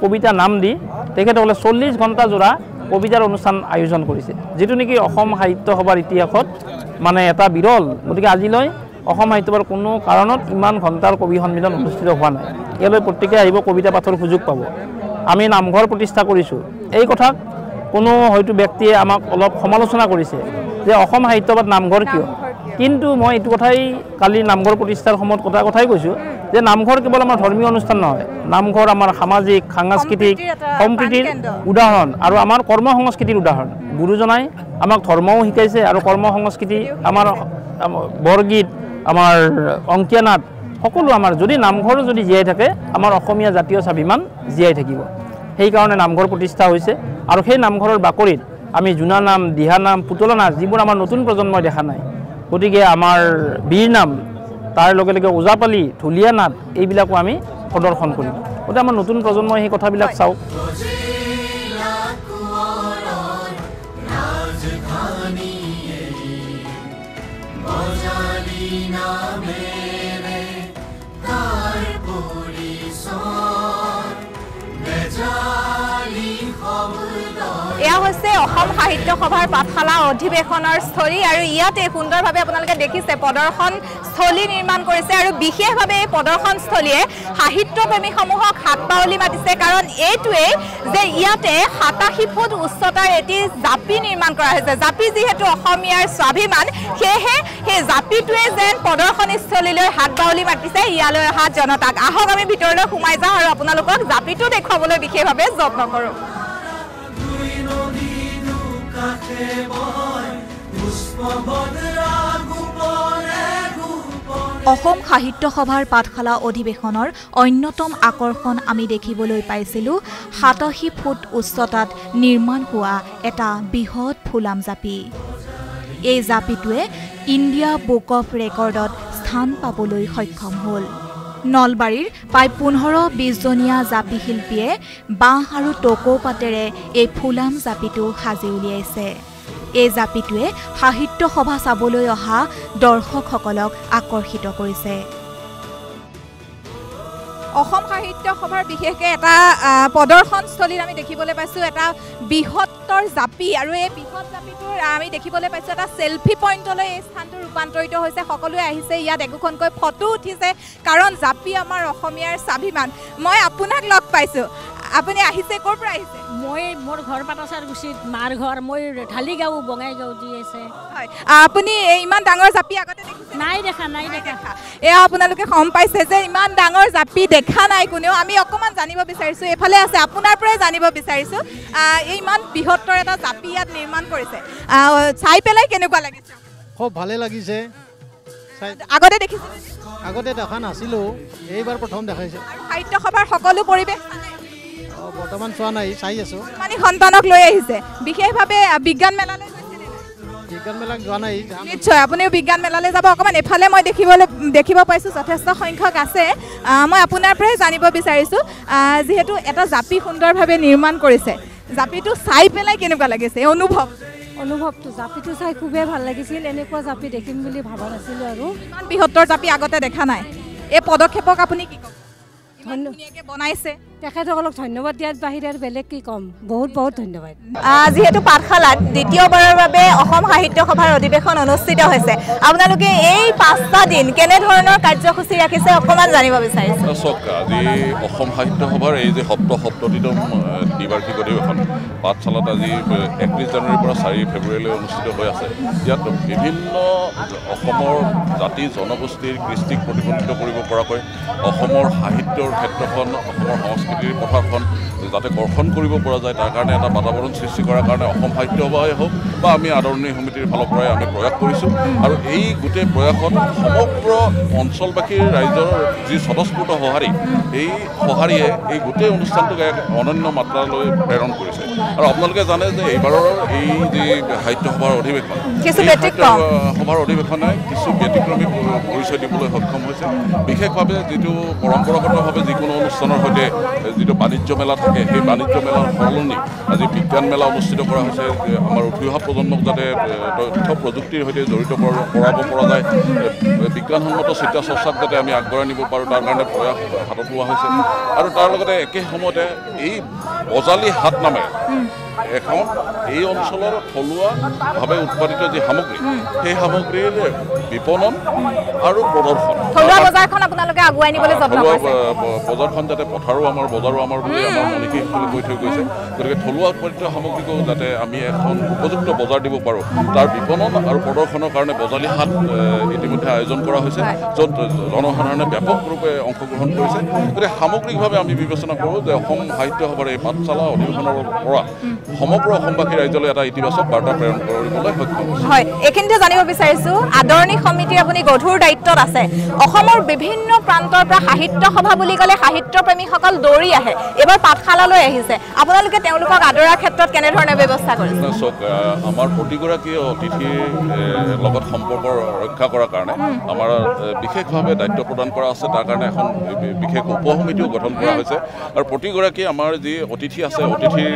কবিতা নাম দি তেখেতসকলে 40 ঘণ্টা জোৰা কবিতাৰ অনুষ্ঠান আয়োজন কৰিছে, যিটো নেকি অসম সাহিত্য সভাৰ ইতিহাসত এটা বিৰল। গতিকে আজিলৈ অসম সাহিত্য সভাৰ কোনো কাৰণত ইমান ঘণ্টাৰ কবি সন্মিলন অনুষ্ঠিত হোৱা নাই। ইয়ালৈ প্ৰত্যেকে আহিব, কবিতা পাঠৰ সুযোগ পাব। আমি নামঘৰ প্ৰতিষ্ঠা কৰিছোঁ। এই কথাক কোনো হয়তো ব্যক্তিয়ে আমাক অলপ সমালোচনা কৰিছে যে অসম সাহিত্য সভাত নামঘৰ কিয়। কিন্তু মই এইটো কথাই কালি নামঘৰ প্ৰতিষ্ঠাৰ সময়ত কথাই কৈছোঁ যে নামঘৰ কেৱল আমাৰ ধৰ্মীয় অনুষ্ঠান নহয়, নামঘৰ আমাৰ সামাজিক সাংস্কৃতিক সম্প্ৰীতিৰ উদাহৰণ আৰু আমাৰ কৰ্ম সংস্কৃতিৰ উদাহৰণ। গুৰুজনাই আমাক ধৰ্মও শিকাইছে আৰু কৰ্ম সংস্কৃতি, আমাৰ বৰগীত, আমাৰ অংকীয়া নাট, সকলো আমাৰ যদি নামঘৰ যদি জীয়াই থাকে, আমাৰ অসমীয়া জাতীয় স্বাভিমান জীয়াই থাকিব। সেইকাৰণে নামঘৰ প্ৰতিষ্ঠা হৈছে। আৰু সেই নামঘৰৰ বাকৰিত আমি জোনা নাম, দিহা নাম, পুতলা নাচ, যিবোৰ আমাৰ নতুন প্ৰজন্মই দেখা নাই। গতিকে আমাৰ বীৰ নাম, তাৰ লগে লগে ওজাপালি, ঢুলীয়া নাট, এইবিলাকো আমি প্ৰদৰ্শন কৰিম। গতিকে আমাৰ নতুন প্ৰজন্মই সেই কথাবিলাক চাওক। এয়া হৈছে অসম সাহিত্য সভাৰ পাঠশালা অধিৱেশনৰ স্থলী, আৰু ইয়াতে সুন্দৰভাৱে আপোনালোকে দেখিছে প্ৰদৰ্শনস্থলী নিৰ্মাণ কৰিছে। আৰু বিশেষভাৱে এই প্ৰদৰ্শনস্থলীয়ে সাহিত্যপ্ৰেমীসমূহক হাতবাউলি মাতিছে, কাৰণ এইটোৱেই যে ইয়াতে 87 ফুট উচ্চতাৰ এটি জাপি নিৰ্মাণ কৰা হৈছে। জাপি যিহেতু অসমীয়াৰ স্বাভিমান, সেয়েহে সেই জাপিটোৱে যেন প্ৰদৰ্শনীস্থলীলৈ হাতবাউলি মাতিছে ইয়ালৈ অহা জনতাক। আহক আমি ভিতৰলৈ সোমাই যাওঁ আৰু আপোনালোকক জাপিটো দেখুৱাবলৈ বিশেষভাৱে যত্ন কৰোঁ। অসম সাহিত্য সভাৰ পাঠশালা অধিৱেশনৰ অন্যতম আকৰ্ষণ আমি দেখিবলৈ পাইছিলোঁ 87 ফুট উচ্চতাত নিৰ্মাণ হোৱা এটা বৃহৎ ফুলাম জাপি। এই জাপিটোৱে ইণ্ডিয়া বুক অফ ৰেকৰ্ডত স্থান পাবলৈ সক্ষম হ'ল। নলবাৰীৰ প্ৰায় 15-20 জনীয়া জাপি শিল্পীয়ে বাঁহ আৰু টকৌ পাতেৰে এই ফুলাম জাপিটো সাজি উলিয়াইছে। এই জাপিটোৱে সাহিত্য সভা চাবলৈ অহা দৰ্শকসকলক আকৰ্ষিত কৰিছে। অসম সাহিত্য সভাৰ বিশেষকৈ এটা প্ৰদৰ্শনস্থলীত আমি দেখিবলৈ পাইছোঁ এটা বৃহত্তৰ জাপি আৰু এই বৃহৎ জাপিটোৰ আমি দেখিবলৈ পাইছোঁ এটা চেলফি পইণ্টলৈ এই স্থানটো ৰূপান্তৰিত হৈছে। সকলোৱে আহিছে, ইয়াত একোখনকৈ ফটো উঠিছে, কাৰণ জাপি আমাৰ অসমীয়াৰ স্বাভিমান। মই আপোনাক লগ পাইছোঁ, আপুনি আহিছে, ক'ৰ পৰা আহিছে? মই মোৰ ঘৰ পাটাচাৰগুচিত, মাৰ ঘৰ মই ঢালিগাঁও বঙাইগাঁও দি আছে। হয়, আপুনি ইমান ডাঙৰ জাপি আগতে দেখিছে? নাই দেখা। এয়া আপোনালোকে গম পাইছে যে ইমান ডাঙৰ জাপি দেখা নাই কোনেও। আমি অকণমান জানিব বিচাৰিছোঁ, এইফালে আছে, আপোনাৰ পৰাই জানিব বিচাৰিছোঁ এই ইমান বৃহত্তৰ এটা জাপি ইয়াত নিৰ্মাণ কৰিছে, চাই পেলাই কেনেকুৱা লাগিছে? খুব ভালে লাগিছে। আগতে দেখিছে? আগতে দেখা নাছিলোঁ, এইবাৰ প্ৰথম দেখাইছে। সাহিত্য সভাৰ সকলো পৰিৱেশ বৰ্তমান চোৱা নাই, চাই আছোঁ। মানে সন্তানক লৈ আহিছে, বিশেষভাৱে বিজ্ঞান মেলালৈ গৈছিলে? বিজ্ঞান মেলাক যোৱা নাই। নিশ্চয় আপুনিও বিজ্ঞান মেলালৈ যাব। অকণমান এফালে মই দেখিব পাইছোঁ যথেষ্ট সংখ্যক আছে। মই আপোনাৰ পৰাই জানিব বিচাৰিছোঁ, যিহেতু এটা জাপি সুন্দৰভাৱে নিৰ্মাণ কৰিছে, জাপিটো চাই পেলাই কেনেকুৱা লাগিছে অনুভৱটো? জাপিটো চাই খুবেই ভাল লাগিছিল। এনেকুৱা জাপি দেখিম বুলি ভবা নাছিলোঁ আৰু ইমান বৃহত্তৰ জাপি আগতে দেখা নাই। এই পদক্ষেপক আপুনি কি ক'ব? ধুনীয়াকৈ বনাইছে, তেখেতসকলক ধন্যবাদ দিয়াৰ বাহিৰে আৰু বেলেগ কি ক'ম। বহুত ধন্যবাদ। যিহেতু পাঠশালাত দ্বিতীয়বাৰৰ বাবে অসম সাহিত্য সভাৰ অধিৱেশন অনুষ্ঠিত হৈছে, আপোনালোকে এই 5টা দিন কেনেধৰণৰ কাৰ্যসূচী ৰাখিছে অকণমান জানিব বিচাৰিছোঁ। চাওক, আজি অসম সাহিত্য সভাৰ এই যে 77তম দ্বিবাৰ্ষিক অধিৱেশন পাঠশালাত আজি 31 জানুৱাৰীৰ পৰা 4 ফেব্ৰুৱাৰীলৈ অনুষ্ঠিত হৈ আছে। ইয়াত বিভিন্ন অসমৰ জাতি জনগোষ্ঠীৰ কৃষ্টিক প্ৰতিফলিত কৰিব পৰাকৈ অসমৰ সাহিত্যৰ ক্ষেত্ৰখন, অসমৰ সংস্কৃতিৰ পথাৰখন যাতে কৰ্ষণ কৰিব পৰা যায়, তাৰ কাৰণে এটা বাতাবৰণ সৃষ্টি কৰাৰ কাৰণে অসম সাহিত্য সভাই হওক বা আমি আদৰণি সমিতিৰ ফালৰ পৰাই আমি প্ৰয়াস কৰিছোঁ। আৰু এই গোটেই প্ৰয়াসত সমগ্ৰ অঞ্চলবাসীৰ ৰাইজৰ যি স্বতঃস্ফূৰ্ত সঁহাৰি, এই সঁহাৰিয়ে এই গোটেই অনুষ্ঠানটোক এক অনন্য মাত্ৰালৈ প্ৰেৰণ কৰিছে। আৰু আপোনালোকে জানে যে এইবাৰৰ এই যি সাহিত্য সভাৰ অধিৱেশন, সভাৰ অধিৱেশনে কিছু ব্যতিক্ৰমী পৰিচয় দিবলৈ সক্ষম হৈছে। বিশেষভাৱে যিটো পৰম্পৰাগতভাৱে যিকোনো অনুষ্ঠানৰ সৈতে যিটো বাণিজ্য মেলা থাকে, সেই বাণিজ্য মেলাৰ সলনি আজি বিজ্ঞান মেলা অনুষ্ঠিত কৰা হৈছে। আমাৰ উঠি অহা প্ৰজন্মক যাতে তথ্য প্ৰযুক্তিৰ সৈতে জড়িত কৰাব পৰা যায়, বিজ্ঞানসন্মত চিন্তা চৰ্চাক যাতে আমি আগবঢ়াই নিব পাৰোঁ, তাৰ কাৰণে প্ৰয়াস হাতত লোৱা হৈছে। আৰু তাৰ লগতে একে সময়তে এই বজালী হাট নামেৰে এখন এই অঞ্চলৰ থলুৱাভাৱে উৎপাদিত যি সামগ্ৰী, সেই সামগ্ৰীৰ বিপণন আৰু প্ৰদৰ্শন, বজাৰখন যাতে পথাৰো আমাৰ বজাৰো আমাৰ বুলি আমাৰ মনীষীসকলে কৈ থৈ গৈছে। গতিকে থলুৱা উৎপাদিত সামগ্ৰীকো যাতে আমি এখন উপযুক্ত বজাৰ দিব পাৰোঁ, তাৰ বিপণন আৰু প্ৰদৰ্শনৰ কাৰণে বজালী হাট ইতিমধ্যে আয়োজন কৰা হৈছে, য'ত জনসাধাৰণে ব্যাপকৰূপে অংশগ্ৰহণ কৰিছে। গতিকে সামগ্ৰিকভাৱে আমি বিবেচনা কৰোঁ যে অসম সাহিত্য সভাৰ এই পাঠশালা অধিৱেশনৰ পৰা সমগ্ৰ অসমবাসী ৰাইজলৈ এটা ইতিবাচক বাৰ্তা প্ৰেৰণ কৰিবলৈ সক্ষম হৈছে। হয়, এইখিনিতে জানিব বিচাৰিছোঁ, আদৰণি সমিতিৰ আপুনি গধুৰ দায়িত্বত আছে। অসমৰ বিভিন্ন প্ৰান্তৰ পৰা সাহিত্য সভা বুলি ক'লে সাহিত্যপ্ৰেমীসকল দৌৰি আহে। এইবাৰ পাঠশালালৈ আহিছে, আপোনালোকে তেওঁলোকক আদৰাৰ ক্ষেত্ৰত কেনেধৰণে ব্যৱস্থা কৰিছে? চাওক, আমাৰ প্ৰতিগৰাকী অতিথিৰ লগত সম্পৰ্ক ৰক্ষা কৰাৰ কাৰণে আমাৰ বিশেষভাৱে দায়িত্ব প্ৰদান কৰা আছে। তাৰ কাৰণে এখন বিশেষ উপসমিতিও গঠন কৰা হৈছে। আৰু প্ৰতিগৰাকী আমাৰ যি অতিথি আছে, অতিথিৰ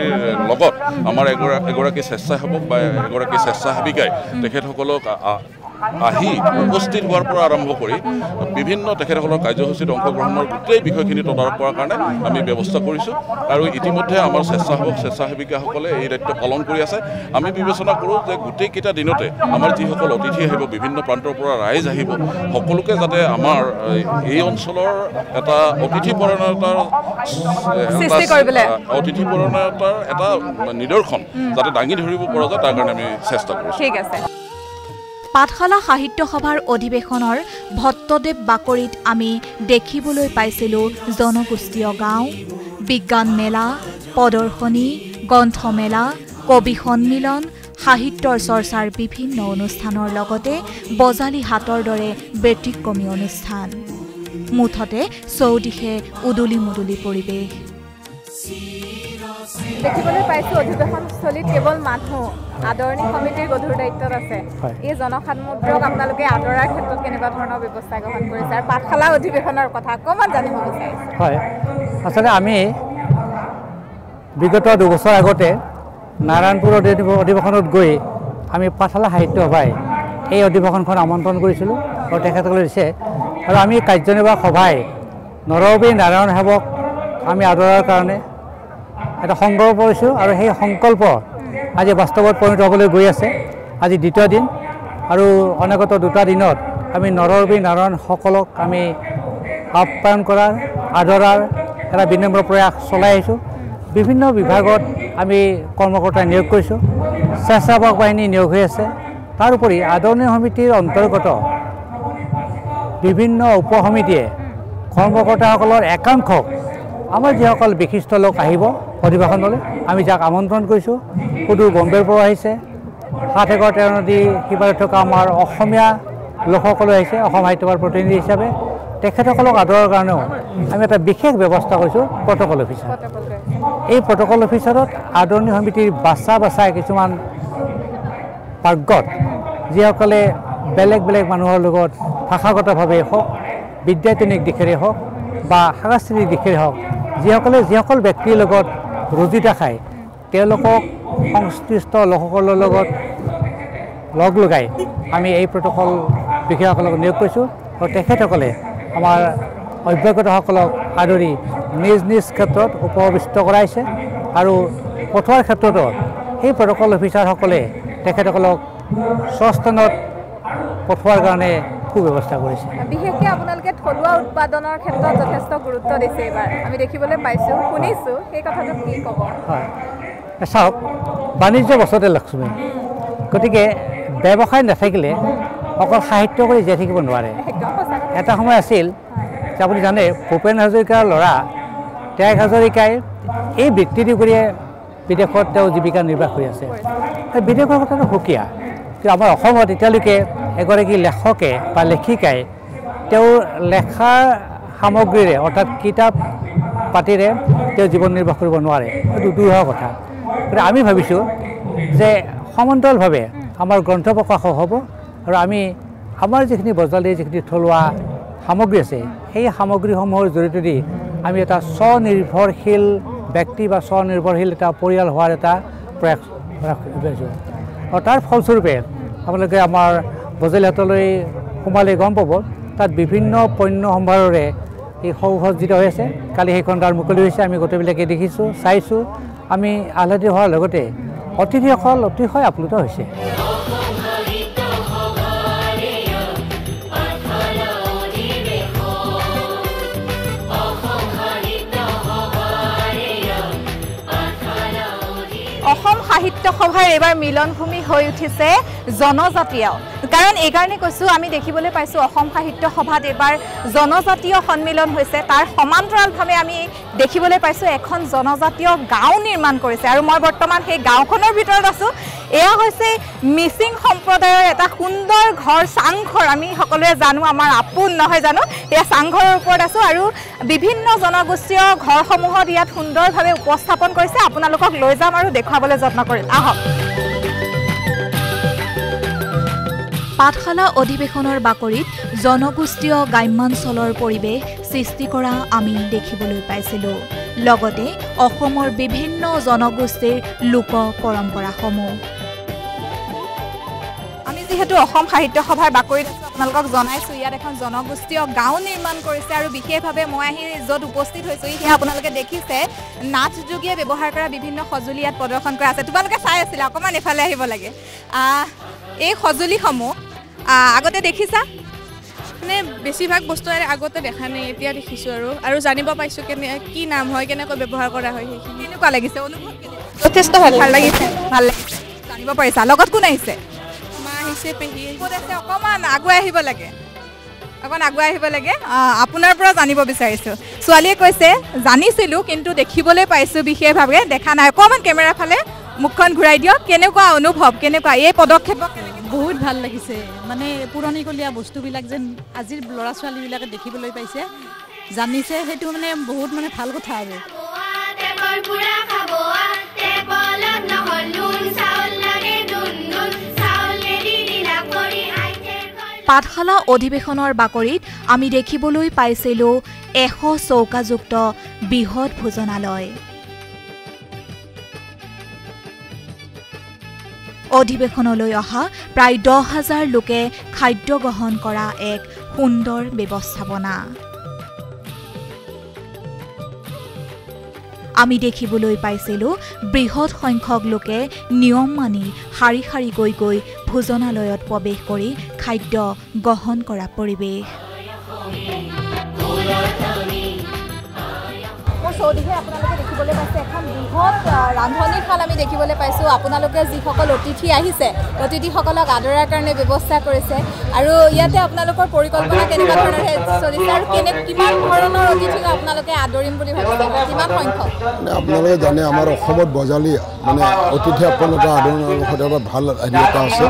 লগত আমাৰ এগৰাকী স্বেচ্ছাসেৱক বা এগৰাকী স্বেচ্ছাসেৱিকাই তেখেতসকলক আহি উপস্থিত হোৱাৰ পৰা আৰম্ভ কৰি বিভিন্ন তেখেতসকলৰ কাৰ্যসূচীত অংশগ্ৰহণৰ গোটেই বিষয়খিনি তদাৰক কৰাৰ কাৰণে আমি ব্যৱস্থা কৰিছোঁ। আৰু ইতিমধ্যে আমাৰ স্বেচ্ছাসেৱক স্বেচ্ছাসেৱিকাসকলে এই দায়িত্ব পালন কৰি আছে। আমি বিবেচনা কৰোঁ যে গোটেইকেইটা দিনতে আমাৰ যিসকল অতিথি আহিব, বিভিন্ন প্ৰান্তৰ পৰা ৰাইজ আহিব, সকলোকে যাতে আমাৰ এই অঞ্চলৰ এটা অতিথিপৰায়ণতাৰ এটা নিদৰ্শন যাতে দাঙি ধৰিব পৰা যায়, তাৰ কাৰণে আমি চেষ্টা কৰিছোঁ। ঠিক আছে। পাঠশালা সাহিত্য সভাৰ অধিৱেশনৰ ভট্টদেৱ বাকৰিত আমি দেখিবলৈ পাইছিলোঁ জনগোষ্ঠীয় গাঁও, বিজ্ঞান মেলা, প্ৰদৰ্শনী, গ্ৰন্থমেলা, কবি সন্মিলন, সাহিত্যৰ চৰ্চাৰ বিভিন্ন অনুষ্ঠানৰ লগতে বজালী হাটৰ দৰে ব্যতিক্ৰমী অনুষ্ঠান। মুঠতে চৌদিশে উদুলি মুদুলি পৰিৱেশ। দেখিবলৈ পাইছোঁ অধিৱেশনস্থলীত কেৱল মানুহ আদৰণি সমিতিৰ গধুৰ দায়িত্বত আছে এই জনসাধাৰণক আপোনালোকে আদৰাৰ ক্ষেত্ৰত কেনেকুৱা ধৰণৰ ব্যৱস্থা গ্ৰহণ কৰিছে আৰু পাঠশালা অধিৱেশনৰ কথা অকণমান জানিব বিচাৰিছোঁ হয় আচলতে আমি বিগত 2 বছৰ আগতে নাৰায়ণপুৰ অধিৱেশনত গৈ আমি পাঠশালা সাহিত্য সভাই এই অধিৱেশনখন আমন্ত্ৰণ কৰিছিলোঁ আৰু তেখেতসকলে দিছে আৰু আমি কাৰ্যনিৰ্বাহক সভাই নৰবীৰ নাৰায়ণ সেৱক আমি আদৰাৰ কাৰণে এটা সংকল্প কৰিছোঁ আৰু সেই সংকল্প আজি বাস্তৱত পৰিণত হ'বলৈ গৈ আছে আজি দ্বিতীয় দিন আৰু অনাগত 2টা দিনত আমি নৰবীৰ নাৰায়ণসকলক আমি আপ্যায়ন কৰাৰ আদৰাৰ এটা বিনম্ৰ প্ৰয়াস চলাই আহিছোঁ বিভিন্ন বিভাগত আমি কৰ্মকৰ্তা নিয়োগ কৰিছোঁ স্বেচ্ছাসেৱক বাহিনী নিয়োগ হৈ আছে তাৰোপৰি আদৰণি সমিতিৰ অন্তৰ্গত বিভিন্ন উপসমিতিয়ে কৰ্মকৰ্তাসকলৰ একাংশক আমাৰ যিসকল বিশিষ্ট লোক আহিব অধিৱেশনলৈ আমি যাক আমন্ত্ৰণ কৰিছোঁ সুদূৰ বম্বেৰ পৰা আহিছে 7 একৰ 13 নদী সিপাৰে থকা আমাৰ অসমীয়া লোকসকলে আহিছে অসম সাহিত্য সভাৰ প্ৰতিনিধি হিচাপে তেখেতসকলক আদৰৰ কাৰণেও আমি এটা বিশেষ ব্যৱস্থা কৰিছোঁ প্ৰট'কল অফিচাৰ এই প্ৰট'কল অফিচাৰত আদৰণি সমিতিৰ বাছাই কিছুমান পাৰ্গত যিসকলে বেলেগ বেলেগ মানুহৰ লগত ভাষাগতভাৱে হওক বিদ্যায়তনিক দিশেৰে হওক বা সাংস্কৃতিক দিশেৰে হওক যিসকল ব্যক্তিৰ লগত ৰুজিতা খায় তেওঁলোকক সংশ্লিষ্ট লোকসকলৰ লগত লগ লগাই আমি এই প্ৰট'কল বিষয়াসকলক নিয়োগ কৰিছোঁ আৰু তেখেতসকলে আমাৰ অভ্যাগতসকলক আদৰি নিজ নিজ ক্ষেত্ৰত উপবিষ্ট কৰাইছে আৰু পঠোৱাৰ ক্ষেত্ৰতো সেই প্ৰট'কল অফিচাৰসকলে তেখেতসকলক স্বস্থানত পঠোৱাৰ কাৰণে সুব্যৱস্থা কৰিছে বিশেষকৈ আপোনালোকে থলুৱা উৎপাদনৰ ক্ষেত্ৰত যথেষ্ট গুৰুত্ব দিছে এইবাৰ আমি দেখিবলৈ পাইছোঁ শুনিছোঁ সেই কথাটো কি ক'ব হয় চাওক বাণিজ্য বছৰতে লক্ষ্মী গতিকে ব্যৱসায় নাথাকিলে অকল সাহিত্য কৰি জীয়াই থাকিব নোৱাৰে এটা সময় আছিল যে আপুনি জানে ভূপেন হাজৰিকাৰ ল'ৰা ত্যাগ হাজৰিকাই এই বৃত্তিটি কৰিয়ে বিদেশত তেওঁ জীৱিকা নিৰ্বাহ কৰি আছে বিদেশৰ কথাটো সুকীয়া কিন্তু আমাৰ অসমত এতিয়ালৈকে এগৰাকী লেখকে বা লেখিকাই তেওঁৰ লেখাৰ সামগ্ৰীৰে অৰ্থাৎ কিতাপ পাতিৰে তেওঁ জীৱন নিৰ্বাহ কৰিব নোৱাৰে সেইটো দূৰ হোৱা কথা গতিকে আমি ভাবিছোঁ যে সমান্তৰালভাৱে আমাৰ গ্ৰন্থ প্ৰকাশ হ'ব আৰু আমি আমাৰ যিখিনি বজালি যিখিনি থলুৱা সামগ্ৰী আছে সেই সামগ্ৰীসমূহৰ জৰিয়তে আমি এটা স্বনিৰ্ভৰশীল ব্যক্তি বা স্বনিৰ্ভৰশীল এটা পৰিয়াল হোৱাৰ এটা প্ৰয়াস কৰিছোঁ আৰু তাৰ ফলস্বৰূপে আপোনালোকে আমাৰ বজালিহাটলৈ সোমালে গম পাব তাত বিভিন্ন পণ্য সম্ভাৰৰে এই সজ্জিত হৈ আছে কালি সেইখন দ্বাৰ মুকলি হৈছে আমি গোটেইবিলাকে দেখিছোঁ চাইছোঁ আমি আহ্লাদিত হোৱাৰ লগতে অতিথিসকল অতিশয় আপ্লুত হৈছে অসম সাহিত্য সভাৰ এইবাৰ মিলনভূমি হৈ উঠিছে জনজাতীয় কাৰণ এইকাৰণে কৈছোঁ আমি দেখিবলৈ পাইছোঁ অসম সাহিত্য সভাত এইবাৰ জনজাতীয় সন্মিলন হৈছে তাৰ সমান্তৰালভাৱে আমি দেখিবলৈ পাইছোঁ এখন জনজাতীয় গাঁও নিৰ্মাণ কৰিছে আৰু মই বৰ্তমান সেই গাঁওখনৰ ভিতৰত আছোঁ এয়া হৈছে মিচিং সম্প্ৰদায়ৰ এটা সুন্দৰ ঘৰ চাংঘৰ আমি সকলোৱে জানো আমাৰ আপোন নহয় জানো এয়া চাংঘৰৰ ওপৰত আছোঁ আৰু বিভিন্ন জনগোষ্ঠীয় ঘৰসমূহত ইয়াত সুন্দৰভাৱে উপস্থাপন কৰিছে আপোনালোকক লৈ যাম আৰু দেখুৱাবলৈ যত্ন কৰিম আহক পাঠশালা অধিৱেশনৰ বাকৰিত জনগোষ্ঠীয় গ্ৰাম্যাঞ্চলৰ পৰিৱেশ সৃষ্টি কৰা আমি দেখিবলৈ পাইছিলোঁ লগতে অসমৰ বিভিন্ন জনগোষ্ঠীৰ লোক পৰম্পৰাসমূহ আমি যিহেতু অসম সাহিত্য সভাৰ বাকৰিত আপোনালোকক জনাইছোঁ ইয়াত এখন জনগোষ্ঠীয় গাঁও নিৰ্মাণ কৰিছে আৰু বিশেষভাৱে মই আহি য'ত উপস্থিত হৈছোঁ সেয়া আপোনালোকে দেখিছে নাথযোগীয়ে ব্যৱহাৰ কৰা বিভিন্ন সঁজুলি ইয়াত প্ৰদৰ্শন কৰা আছে তোমালোকে চাই আছিলা অকণমান এফালে আহিব লাগে এই সঁজুলিসমূহ আগতে দেখিছা মানে বেছিভাগ বস্তু আগতে দেখা নাই এতিয়া দেখিছোঁ আৰু জানিব পাইছোঁ কি নাম হয় কেনেকৈ ব্যৱহাৰ কৰা হয় সেইখিনি কেনেকুৱা লাগিছে অনুভৱ যথেষ্ট ভাল লাগিছে জানিব পাৰিছা লগত কোন আহিছে মা আহিছে পেহী ক'ত আছে অকণমান আগুৱাই আহিব লাগে অকণ আগুৱাই আহিব লাগে আপোনাৰ পৰা জানিব বিচাৰিছোঁ ছোৱালীয়ে কৈছে জানিছিলোঁ কিন্তু দেখিবলৈ পাইছোঁ বিশেষভাৱে দেখা নাই অকণমান কেমেৰাৰ ফালে মুখখন ঘূৰাই দিয়ক কেনেকুৱা অনুভৱ কেনেকুৱা এই পদক্ষেপক বহুত ভাল লাগিছে মানে পুৰণিকলীয়া বস্তুবিলাক যেন আজিৰ ল'ৰা ছোৱালীবিলাকে দেখিবলৈ পাইছে জানিছে সেইটো মানে বহুত মানে ভাল কথা আৰু পাঠশালা অধিৱেশনৰ বাকৰিত আমি দেখিবলৈ পাইছিলোঁ 100 চৌকাযুক্ত বৃহৎ ভোজনালয়। অধিৱেশনলৈ অহা প্ৰায় 10,000 লোকে খাদ্য গ্ৰহণ কৰা এক সুন্দৰ ব্যৱস্থাপনা। আমি দেখিবলৈ পাইছিলোঁ বৃহৎ সংখ্যক লোকে নিয়ম মানি শাৰী শাৰীকৈ গৈ ভোজনালয়ত প্ৰৱেশ কৰি খাদ্য গ্ৰহণ কৰা পৰিৱেশ। চৌদিশে আপোনালোকে দেখিবলৈ পাইছে এখন বৃহৎ ৰান্ধনীশাল আমি দেখিবলৈ পাইছোঁ। আপোনালোকে যিসকল অতিথি আহিছে অতিথিসকলক আদৰাৰ কাৰণে ব্যৱস্থা কৰিছে আৰু ইয়াতে আপোনালোকৰ পৰিকল্পনা কেনেকুৱা ধৰণৰ চলিছে আৰু কিমান ধৰণৰ অতিথিক আপোনালোকে আদৰিম বুলি ভাবিছে, কিমান সংখ্যক? আপোনালোকে জানে আমাৰ অসমত বজালী মানে অতিথি আপ্যায়নৰ আদৰণৰ সৈতে এটা ভাল হেৰি এটা আছে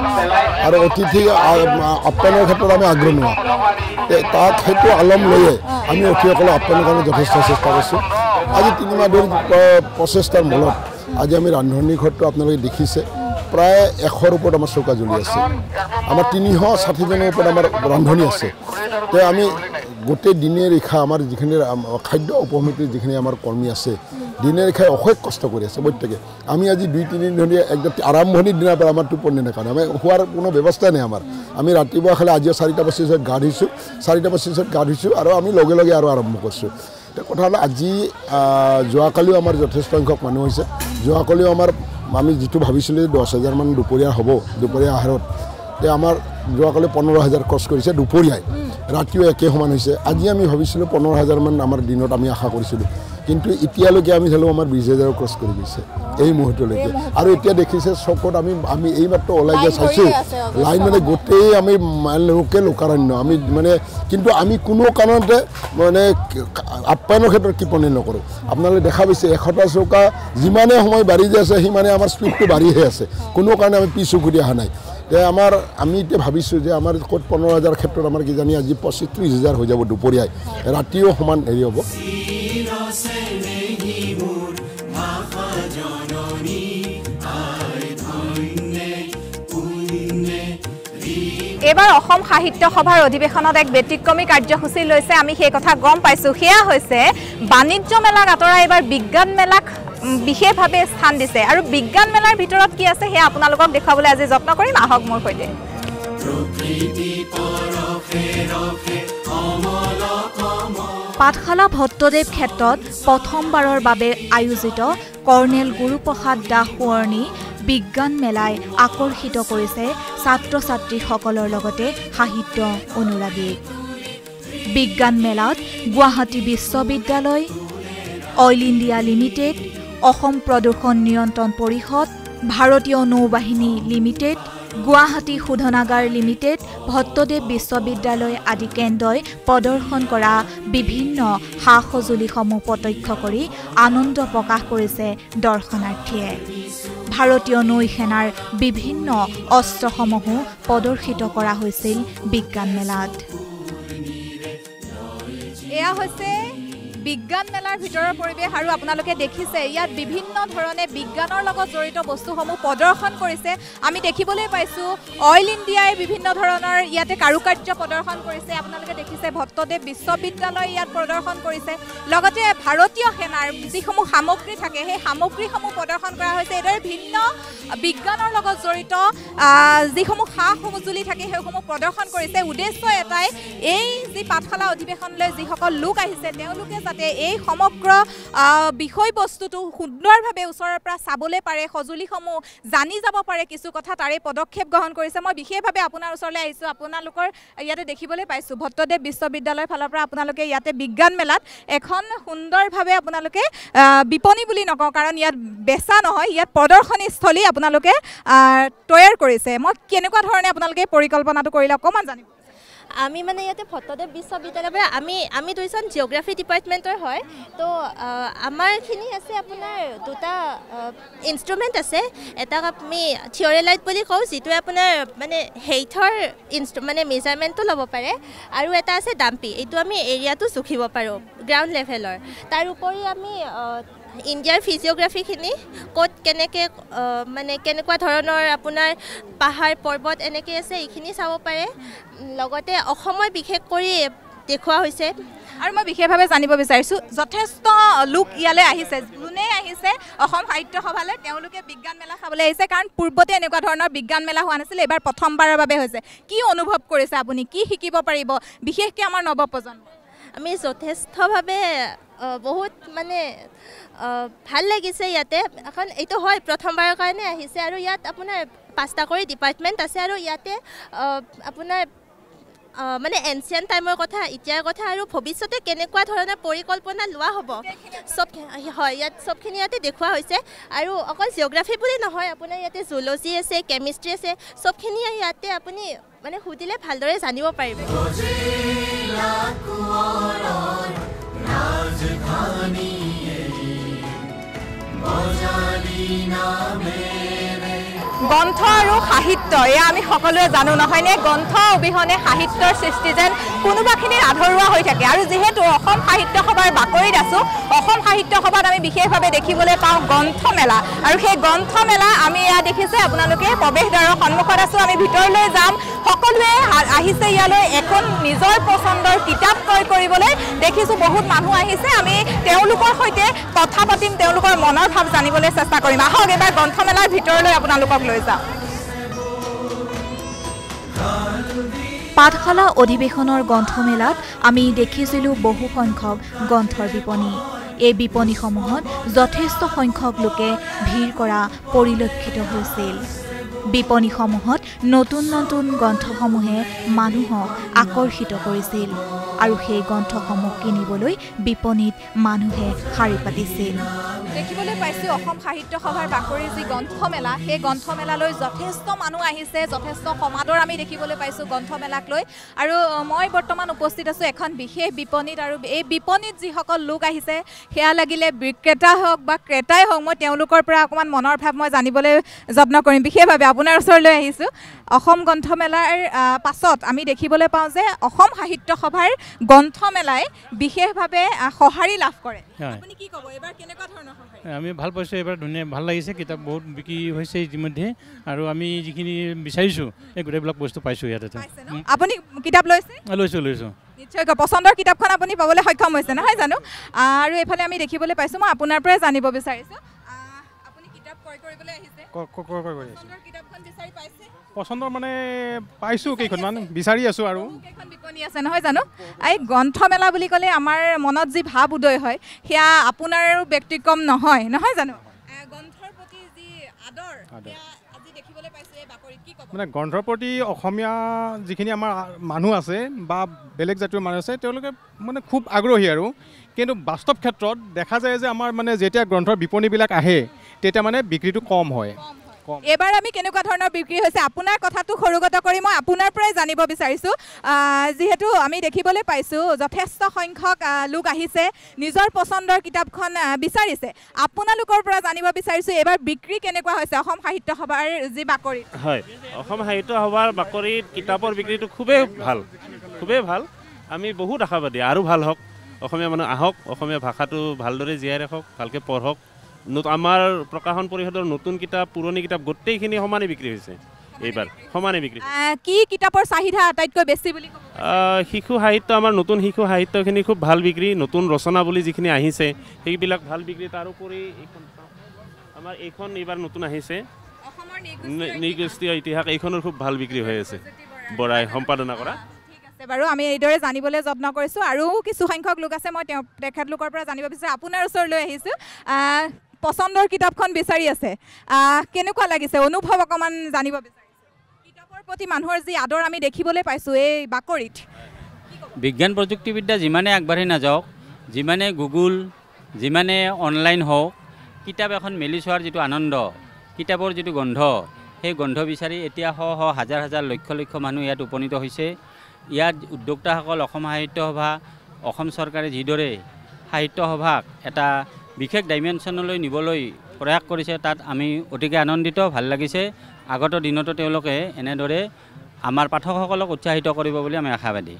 আৰু অতিথি আপ্যায়নৰ ক্ষেত্ৰত আমি আগ্ৰহ নোহোৱা তাত সেইটো আলম লৈয়ে আমি অতিথিসকলক আপ্যায়নৰ কাৰণে যথেষ্ট চেষ্টা কৰিছোঁ। আজি 3 মাহ ধৰি প্ৰচেষ্টাৰ মূলত আজি আমি ৰান্ধনী ঘৰটো আপোনালোকে দেখিছে প্ৰায় 100ৰ ওপৰত আমাৰ চৌকা জ্বলি আছে। আমাৰ 360জনৰ ওপৰত আমাৰ ৰান্ধনী আছে। তো আমি গোটেই দিনে ৰেখা আমাৰ যিখিনি খাদ্য উপসমিতিৰ যিখিনি আমাৰ কৰ্মী আছে দিনে ৰেখাই অশেষ কষ্ট কৰি আছে প্ৰত্যেকে। আমি আজি 2-3 দিন ধৰি একদম আৰম্ভণিৰ দিনাৰ পৰা আমাৰ টোপনি নাখাওঁ, আমি খোৱাৰ কোনো ব্যৱস্থা নাই আমাৰ। আমি ৰাতিপুৱা খালে আজি 4:25 গা ধুইছোঁ, 4:25 গা ধুইছোঁ আৰু আমি লগে লগে আৰু আৰম্ভ কৰিছোঁ। কথা হ'ল আজি যোৱাকালিও আমাৰ যথেষ্ট সংখ্যক মানুহ হৈছে। যোৱাকালিও আমি যিটো ভাবিছিলোঁ 10,000 মান দুপৰীয়া হ'ব, দুপৰীয়া আহাৰত আমাৰ যোৱাকালি 15,000 খৰচ কৰিছে দুপৰীয়াই, ৰাতিও একে সমান হৈছে। আজি আমি ভাবিছিলোঁ 15,000 মান আমাৰ দিনত আমি আশা কৰিছিলোঁ, কিন্তু এতিয়ালৈকে আমি চালোঁ আমাৰ 20,000 ক্ৰছ কৰি গৈছে এই মুহূৰ্তলৈকে। আৰু এতিয়া দেখিছে চকত আমি এইমাত্ৰ ওলাই গৈ চাইছোঁ লাইন মানে গোটেই আমি লোকাৰণ্য আমি মানে, কিন্তু আমি কোনো কাৰণতে মানে আপ্যায়নৰ ক্ষেত্ৰত কৃপণি নকৰোঁ। আপোনালোকে দেখা পাইছে 100টা চৌকা যিমানে সময় বাঢ়ি যায় আছে সিমানে আমাৰ স্পীডটো বাঢ়িহে আছে, কোনো কাৰণে আমি পিছ ঘূৰি অহা নাই। আমি এতিয়া ভাবিছোঁ যে আমাৰ ক'ত 15,000 ক্ষেত্ৰত আমাৰ কিজানি আজি 25-30,000 হৈ যাব দুপৰীয়াই, ৰাতিও সমান হেৰি হ'ব। এইবাৰ অসম সাহিত্য সভাৰ অধিৱেশনত এক ব্যতিক্ৰমী কাৰ্যসূচী লৈছে, আমি সেই কথা গম পাইছোঁ। সেয়া হৈছে বাণিজ্য মেলাক আঁতৰাই এইবাৰ বিজ্ঞান মেলাক বিশেষভাৱে স্থান দিছে। আৰু বিজ্ঞান মেলাৰ ভিতৰত কি আছে সেয়া আপোনালোকক দেখুৱাবলৈ আজি যত্ন কৰিম, আহক মোৰ সৈতে। পাঠশালা ভট্টদেৱ ক্ষেত্ৰত প্ৰথমবাৰৰ বাবে আয়োজিত কৰ্ণেল গুৰুপ্ৰসাদ দাস সোঁৱৰণী বিজ্ঞান মেলাই আকৰ্ষিত কৰিছে ছাত্ৰ ছাত্ৰীসকলৰ লগতে সাহিত্য অনুৰাগীক। বিজ্ঞান মেলাত গুৱাহাটী বিশ্ববিদ্যালয়, অইল ইণ্ডিয়া লিমিটেড, অসম প্ৰদূষণ নিয়ন্ত্ৰণ পৰিষদ, ভাৰতীয় নৌবাহিনী লিমিটেড, গুৱাহাটী শোধনাগাৰ লিমিটেড, ভট্টদেৱ বিশ্ববিদ্যালয় আদি কেন্দ্ৰই প্ৰদৰ্শন কৰা বিভিন্ন সা সঁজুলিসমূহ প্ৰত্যক্ষ কৰি আনন্দ প্ৰকাশ কৰিছে দৰ্শনাৰ্থীয়ে। ভাৰতীয় নৌ সেনাৰ বিভিন্ন অস্ত্ৰসমূহো প্ৰদৰ্শিত কৰা হৈছিল বিজ্ঞান মেলাত। এয়া হৈছে বিজ্ঞান মেলাৰ ভিতৰৰ পৰিৱেশ আৰু আপোনালোকে দেখিছে ইয়াত বিভিন্ন ধৰণে বিজ্ঞানৰ লগত জড়িত বস্তুসমূহ প্ৰদৰ্শন কৰিছে। আমি দেখিবলৈ পাইছোঁ অইল ইণ্ডিয়াই বিভিন্ন ধৰণৰ ইয়াতে কাৰুকাৰ্য প্ৰদৰ্শন কৰিছে। আপোনালোকে দেখিছে ভট্টদেৱ বিশ্ববিদ্যালয় ইয়াত প্ৰদৰ্শন কৰিছে, লগতে ভাৰতীয় সেনাৰ যিসমূহ সামগ্ৰী থাকে সেই সামগ্ৰীসমূহ প্ৰদৰ্শন কৰা হৈছে। এইদৰে ভিন্ন বিজ্ঞানৰ লগত জড়িত যিসমূহ সা সঁজুলি থাকে সেইসমূহ প্ৰদৰ্শন কৰিছে। উদ্দেশ্য এটাই, এই যি পাঠশালা অধিৱেশনলৈ যিসকল লোক আহিছে তেওঁলোকে যাতে এই সমগ্ৰ বিষয়বস্তুটো সুন্দৰভাৱে ওচৰৰ পৰা চাবলৈ পাৰে, সঁজুলিসমূহ জানি যাব পাৰে কিছু কথা, তাৰে পদক্ষেপ গ্ৰহণ কৰিছে। মই বিশেষভাৱে আপোনাৰ ওচৰলৈ আহিছোঁ। আপোনালোকৰ ইয়াতে দেখিবলৈ পাইছোঁ ভট্টদেৱ বিশ্ববিদ্যালয়ৰ ফালৰ পৰা আপোনালোকে ইয়াতে বিজ্ঞান মেলাত এখন সুন্দৰভাৱে আপোনালোকে বিপণী বুলি নকওঁ, কাৰণ ইয়াত বেচা নহয়, ইয়াত প্ৰদৰ্শনীস্থলী আপোনালোকে তৈয়াৰ কৰিছে। মই কেনেকুৱা ধৰণে আপোনালোকে পৰিকল্পনাটো কৰিলে অকণমান জানিব। আমি মানে ইয়াতে ভট্টদেৱ বিশ্ববিদ্যালয়ৰ পৰা আমি দুইজন জিঅ'গ্ৰাফী ডিপাৰ্টমেণ্টৰ হয়। তো আমাৰখিনি আছে আপোনাৰ দুটা ইনষ্ট্ৰুমেণ্ট আছে। এটাক আমি থিয়ৰেলাইট বুলি কওঁ, যিটোৱে আপোনাৰ মানে হেইথৰ মানে মেজাৰমেণ্টটো ল'ব পাৰে, আৰু এটা আছে ডাম্পি, এইটো আমি এৰিয়াটো জুখিব পাৰোঁ গ্ৰাউণ্ড লেভেলৰ। তাৰ উপৰি আমি ইণ্ডিয়াৰ ফিজিঅ'গ্ৰাফিখিনি ক'ত কেনেকৈ মানে কেনেকুৱা ধৰণৰ আপোনাৰ পাহাৰ পৰ্বত এনেকৈ আছে এইখিনি চাব পাৰে লগতে অসমৰ বিশেষ কৰি দেখুওৱা হৈছে আৰু মই বিশেষভাৱে জানিব বিচাৰিছোঁ যথেষ্ট লোক ইয়ালৈ আহিছে যোনে আহিছে অসম সাহিত্য সভালৈ তেওঁলোকে বিজ্ঞান মেলা চাবলৈ আহিছে কাৰণ পূৰ্বতে এনেকুৱা ধৰণৰ বিজ্ঞান মেলা হোৱা নাছিল এইবাৰ প্ৰথমবাৰৰ বাবে হৈছে কি অনুভৱ কৰিছে আপুনি কি শিকিব পাৰিব বিশেষকৈ আমাৰ নৱপ্ৰজন্ম আমি যথেষ্টভাৱে বহুত মানে ভাল লাগিছে ইয়াতে এখন এইটো হয় প্ৰথমবাৰৰ কাৰণে আহিছে আৰু ইয়াত আপোনাৰ 5টা কৰি ডিপাৰ্টমেণ্ট আছে আৰু ইয়াতে আপোনাৰ মানে এনচিয়েণ্ট টাইমৰ কথা এতিয়াৰ কথা আৰু ভৱিষ্যতে কেনেকুৱা ধৰণৰ পৰিকল্পনা লোৱা হ'ব চব হয় ইয়াত চবখিনি ইয়াতে দেখুওৱা হৈছে আৰু অকল জিঅ'গ্ৰাফি বুলি নহয় আপোনাৰ ইয়াতে জুলজি আছে কেমিষ্ট্ৰি আছে চবখিনি ইয়াতে আপুনি মানে সুধিলে ভালদৰে জানিব পাৰিব গ্ৰন্থ আৰু সাহিত্য এয়া আমি সকলোৱে জানো নহয়নে গ্ৰন্থ অবিহনে সাহিত্যৰ সৃষ্টি যেন কোনোবাখিনিত আধৰুৱা হৈ থাকে আৰু যিহেতু অসম সাহিত্য সভাৰ বাকৰিত আছোঁ অসম সাহিত্য সভাত আমি বিশেষভাৱে দেখিবলৈ পাওঁ গ্ৰন্থমেলা আৰু সেই গ্ৰন্থমেলা আমি এয়া দেখিছে আপোনালোকে প্ৰৱেশদ্বাৰৰ সন্মুখত আছোঁ আমি ভিতৰলৈ যাম সকলোৱে আহিছে ইয়ালৈ এখন নিজৰ পচন্দৰ কিতাপ ক্ৰয় কৰিবলৈ দেখিছোঁ বহুত মানুহ আহিছে আমি তেওঁলোকৰ সৈতে কথা পাতিম তেওঁলোকৰ মনৰ ভাৱ জানিবলৈ চেষ্টা কৰিম আহক এবাৰ গ্ৰন্থমেলাৰ ভিতৰলৈ আপোনালোকক লৈ যাওঁ পাঠশালা অধিৱেশনৰ গ্ৰন্থমেলাত আমি দেখিছিলোঁ বহু সংখ্যক গ্ৰন্থৰ বিপণী এই বিপণীসমূহত যথেষ্ট সংখ্যক লোকে ভিৰ কৰা পৰিলক্ষিত হৈছিল বিপণীসমূহত নতুন নতুন গ্ৰন্থসমূহে মানুহক আকৰ্ষিত কৰিছিল আৰু সেই গ্ৰন্থসমূহ কিনিবলৈ বিপণীত মানুহে শাৰী পাতিছিল দেখিবলৈ পাইছোঁ অসম সাহিত্য সভাৰ বাকৰিৰ যি গ্ৰন্থমেলা সেই গ্ৰন্থমেলালৈ যথেষ্ট মানুহ আহিছে যথেষ্ট সমাদৰ আমি দেখিবলৈ পাইছোঁ গ্ৰন্থমেলাক লৈ আৰু মই বৰ্তমান উপস্থিত আছোঁ এখন বিশেষ বিপণীত আৰু এই বিপণীত যিসকল লোক আহিছে সেয়া লাগিলে বিক্ৰেতা হওক বা ক্ৰেতাই হওক মই তেওঁলোকৰ পৰা অকণমান মনৰ ভাৱ মই জানিবলৈ যত্ন কৰিম বিশেষভাৱে আপোনাৰ ওচৰলৈ আহিছোঁ অসম গ্ৰন্থমেলাৰ পাছত আমি দেখিবলৈ পাওঁ যে অসম সাহিত্য সভাৰ গ্ৰন্থমেলাই বিশেষভাৱে সঁহাৰি লাভ কৰে আপুনি কি ক'ব এবাৰ কেনেকুৱা ধৰণৰ আমি ভাল পাইছোঁ এবাৰ ধুনীয়া ভাল লাগিছে কিতাপ বহুত বিক্ৰী হৈছে ইতিমধ্যে আৰু আমি যিখিনি বিচাৰিছোঁ এই গোটেইবিলাক বস্তু পাইছোঁ ইয়াতে আপুনি কিতাপ লৈছে লৈছোঁ নিশ্চয়কৈ পচন্দৰ কিতাপখন আপুনি পাবলৈ সক্ষম হৈছে নহয় জানো আৰু এইফালে আমি দেখিবলৈ পাইছোঁ মই আপোনাৰ পৰাই জানিব বিচাৰিছোঁ আপুনি কিতাপ ক্ৰয় কৰিবলৈ আহিছে কিতাপখন বিচাৰি পাইছে পচন্দৰ মানে পাইছোঁ কেইখনমান বিচাৰি আছোঁ আৰু কেইখন বিপণী আছে নহয় জানো এই গ্ৰন্থমেলা বুলি ক'লে আমাৰ মনত যি ভাৱ উদয় হয় সেয়া আপোনাৰো ব্যক্তিক্ৰম নহয় জানো গ্ৰন্থৰ প্ৰতি যি আদৰ আজি দেখিবলৈ পাইছোঁ এই বাকৰিত কি ক'ব মানে গ্ৰন্থৰ প্ৰতি অসমীয়া যিখিনি আমাৰ মানুহ আছে বা বেলেগ জাতিৰ মানুহ আছে তেওঁলোকে মানে খুব আগ্ৰহী আৰু কিন্তু বাস্তৱ ক্ষেত্ৰত দেখা যায় যে আমাৰ মানে যেতিয়া গ্ৰন্থৰ বিপণীবিলাক আহে তেতিয়া মানে বিক্ৰীটো কম হয় এবাৰ আমি কেনেকুৱা ধৰণৰ বিক্ৰী হৈছে আপোনাৰ কথাটো সৰুগত কৰি মই আপোনাৰ পৰাই জানিব বিচাৰিছোঁ যিহেতু আমি দেখিবলৈ পাইছোঁ যথেষ্ট সংখ্যক লোক আহিছে নিজৰ পচন্দৰ কিতাপখন বিচাৰিছে আপোনালোকৰ পৰা জানিব বিচাৰিছোঁ এইবাৰ বিক্ৰী কেনেকুৱা হৈছে অসম সাহিত্য সভাৰ যি বাকৰিত হয় অসম সাহিত্য সভাৰ বাকৰিত কিতাপৰ বিক্ৰীটো খুবেই ভাল আমি বহুত আশাবাদী আৰু ভাল হওক অসমীয়া মানুহ আহক অসমীয়া ভাষাটো ভালদৰে জীয়াই ৰাখক ভালকৈ পঢ়ক আমাৰ প্ৰকাশন পৰিষদৰ নতুন কিতাপ পুৰণি কিতাপ গোটেইখিনি সমানে বিক্ৰী হৈছে এইবাৰ সমানে বিক্ৰী কি কিতাপৰ চাহিদা আটাইতকৈ বেছি বুলি শিশু সাহিত্য আমাৰ নতুন শিশু সাহিত্যখিনি খুব ভাল বিক্ৰী নতুন ৰচনা বুলি যিখিনি আহিছে সেইবিলাক ভাল বিক্ৰী তাৰোপৰি আমাৰ এইখন এইবাৰ নতুন আহিছে নৃগোষ্ঠীয় ইতিহাস এইখনৰ খুব ভাল বিক্ৰী হৈ আছে বৰাই সম্পাদনা কৰা বাৰু আমি এইদৰে জানিবলৈ যত্ন কৰিছোঁ আৰু কিছু সংখ্যক লোক আছে মই তেখেতলোকৰ পৰা জানিব বিচাৰোঁ আপোনাৰ ওচৰলৈ আহিছোঁ পচন্দৰ কিতাপখন বিচাৰি আছে কেনেকুৱা লাগিছে অনুভৱ অকণমান জানিব বিচাৰিছোঁ কিতাপৰ প্ৰতি মানুহৰ যি আদৰ আমি দেখিবলৈ পাইছোঁ এই বাকৰিত বিজ্ঞান প্ৰযুক্তিবিদ্যা যিমানে আগবাঢ়ি নাযাওক যিমানে গুগল যিমানে অনলাইন হওক কিতাপ এখন মেলি চোৱাৰ যিটো আনন্দ কিতাপৰ যিটো গন্ধ সেই গন্ধ বিচাৰি এতিয়া হাজাৰ হাজাৰ লক্ষ লক্ষ মানুহ ইয়াত উপনীত হৈছে ইয়াত উদ্যোক্তাসকল অসম সাহিত্য সভা অসম চৰকাৰে যিদৰে সাহিত্য সভাক এটা বিশেষ ডাইমেনশ্যনলৈ নিবলৈ প্ৰয়াস কৰিছে তাত আমি অতিকে আনন্দিত ভাল লাগিছে আগত দিনতো তেওঁলোকে এনেদৰে আমাৰ পাঠকসকলক উৎসাহিত কৰিব বুলি আমি আশাবাদী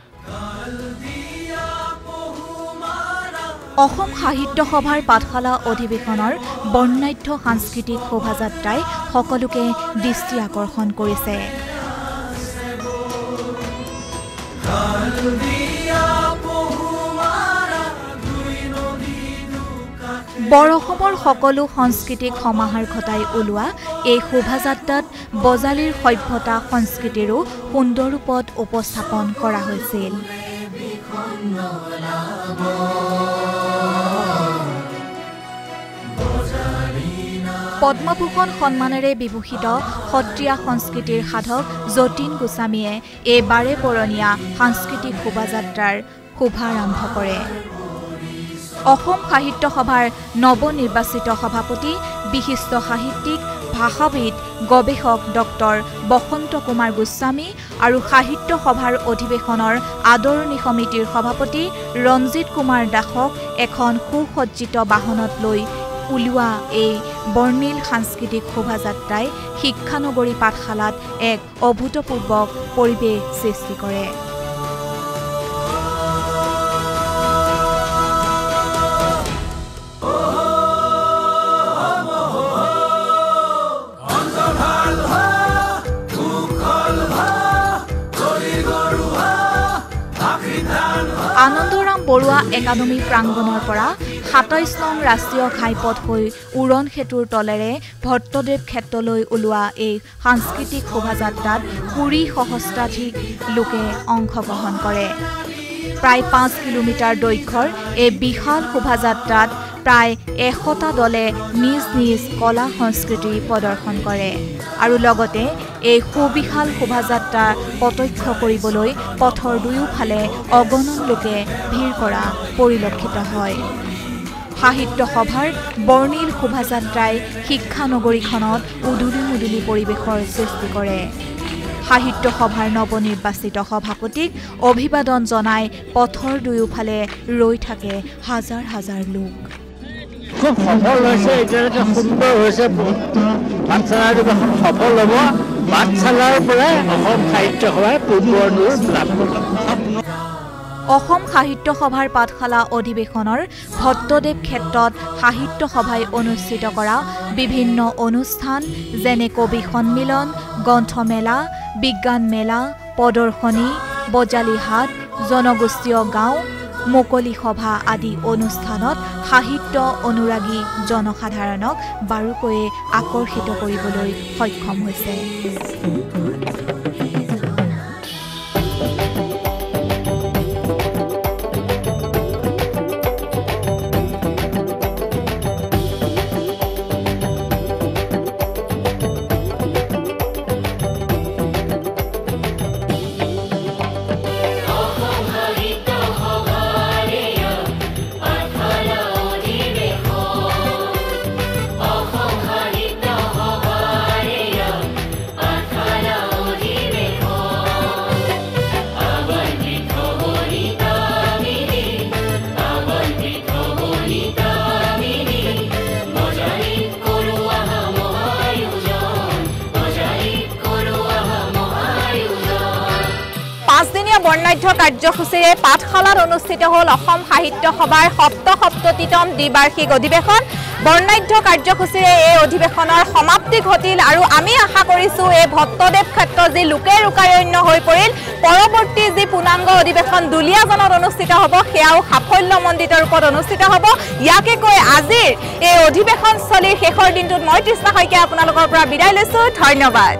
অসম সাহিত্য সভাৰ পাঠশালা অধিৱেশনৰ বৰ্ণাঢ্য সাংস্কৃতিক শোভাযাত্ৰাই সকলোকে দৃষ্টি আকৰ্ষণ কৰিছে। বৰ অসমৰ সকলো সাংস্কৃতিক সমাহাৰ ঘটাই ওলোৱা এই শোভাযাত্ৰাত বজালীৰ সভ্যতা সংস্কৃতিৰো সুন্দৰ ৰূপত উপস্থাপন কৰা হৈছিল। পদ্মভূষণ সন্মানেৰে বিভূষিত সত্ৰীয়া সংস্কৃতিৰ সাধক যতীন গোস্বামীয়ে এই বাৰে পৰণীয়া সাংস্কৃতিক শোভাযাত্ৰাৰ শুভাৰম্ভ কৰে। অসম সাহিত্য সভাৰ নৱনিৰ্বাচিত সভাপতি বিশিষ্ট সাহিত্যিক ভাষাবিদ গৱেষক ডক্টৰ বসন্ত কুমাৰ গোস্বামী আৰু সাহিত্য সভাৰ অধিৱেশনৰ আদৰণি সমিতিৰ সভাপতি ৰঞ্জিত কুমাৰ দাসক এখন সুসজ্জিত বাহনত লৈ উলিওৱা এই বৰ্ণিল সাংস্কৃতিক শোভাযাত্ৰাই শিক্ষানগৰী পাঠশালাত এক অভূতপূৰ্ব পৰিৱেশ সৃষ্টি কৰে। আনন্দৰাম বৰুৱা একাডেমী প্ৰাংগণৰ পৰা ২৭ নং ৰাষ্ট্ৰীয় ঘাইপথ হৈ উৰণ সেতুৰ তলেৰে ভট্টদেৱ ক্ষেত্ৰলৈ ওলোৱা এই সাংস্কৃতিক শোভাযাত্ৰাত ২০ সহস্ৰাধিক লোকে অংশগ্ৰহণ কৰে। প্ৰায় ৫ কিলোমিটাৰ দৈৰ্ঘ্যৰ এই বিশাল শোভাযাত্ৰাত প্ৰায় ১০০টা দলে নিজ নিজ কলা সংস্কৃতি প্ৰদৰ্শন কৰে আৰু লগতে এই সুবিশাল শোভাযাত্ৰা প্ৰত্যক্ষ কৰিবলৈ পথৰ দুয়োফালে অগণন লোকে ভিৰ কৰা পৰিলক্ষিত হয়। সাহিত্য সভাৰ বৰ্ণিল শোভাযাত্ৰাই শিক্ষানগৰীখনত উদুলি মুদুলি পৰিৱেশৰ সৃষ্টি কৰে। সাহিত্য সভাৰ নৱনিৰ্বাচিত সভাপতিক অভিবাদন জনাই পথৰ দুয়োফালে ৰৈ থাকে হাজাৰ হাজাৰ লোক। খুব সফল হৈছে, এতিয়ালৈকে সুন্দৰ হৈছে। পাঠশালাৰ এখন সফল হ'ব। পাঠশালাৰ পৰাই অসম সাহিত্য সভাই পূৰ্বৰ ৰূপ লাভ কৰিব। অসম সাহিত্য সভাৰ পাঠশালা অধিৱেশনৰ ভট্টদেৱ ক্ষেত্ৰত সাহিত্য সভাই অনুষ্ঠিত কৰা বিভিন্ন অনুষ্ঠান যেনে কবি সন্মিলন, গ্ৰন্থমেলা, বিজ্ঞান মেলা, প্ৰদৰ্শনী, বজালী হাট, জনগোষ্ঠীয় গাঁও, মুকলি সভা আদি অনুষ্ঠানত সাহিত্য অনুৰাগী জনসাধাৰণক বাৰুকৈয়ে আকৰ্ষিত কৰিবলৈ সক্ষম হৈছে। বৰ্ণাঢ্য কাৰ্যসূচীৰে পাঠশালাত অনুষ্ঠিত হ'ল অসম সাহিত্য সভাৰ ৭৭তম দ্বিবাৰ্ষিক অধিৱেশন। বৰ্ণাঢ্য কাৰ্যসূচীৰে এই অধিৱেশনৰ সমাপ্তি ঘটিল আৰু আমি আশা কৰিছোঁ এই ভট্টদেৱ ক্ষেত্ৰ যি লোকে লোকাৰণ্য হৈ পৰিল, পৰৱৰ্তী যি পূৰ্ণাংগ অধিৱেশন দুলীয়াজনত অনুষ্ঠিত হ'ব সেয়াও সাফল্যমণ্ডিত ৰূপত অনুষ্ঠিত হ'ব। ইয়াকে কৈ আজিৰ এই অধিৱেশনস্থলীৰ শেষৰ দিনটোত মই তৃষ্ণা শইকীয়া আপোনালোকৰ পৰা বিদায় লৈছোঁ। ধন্যবাদ।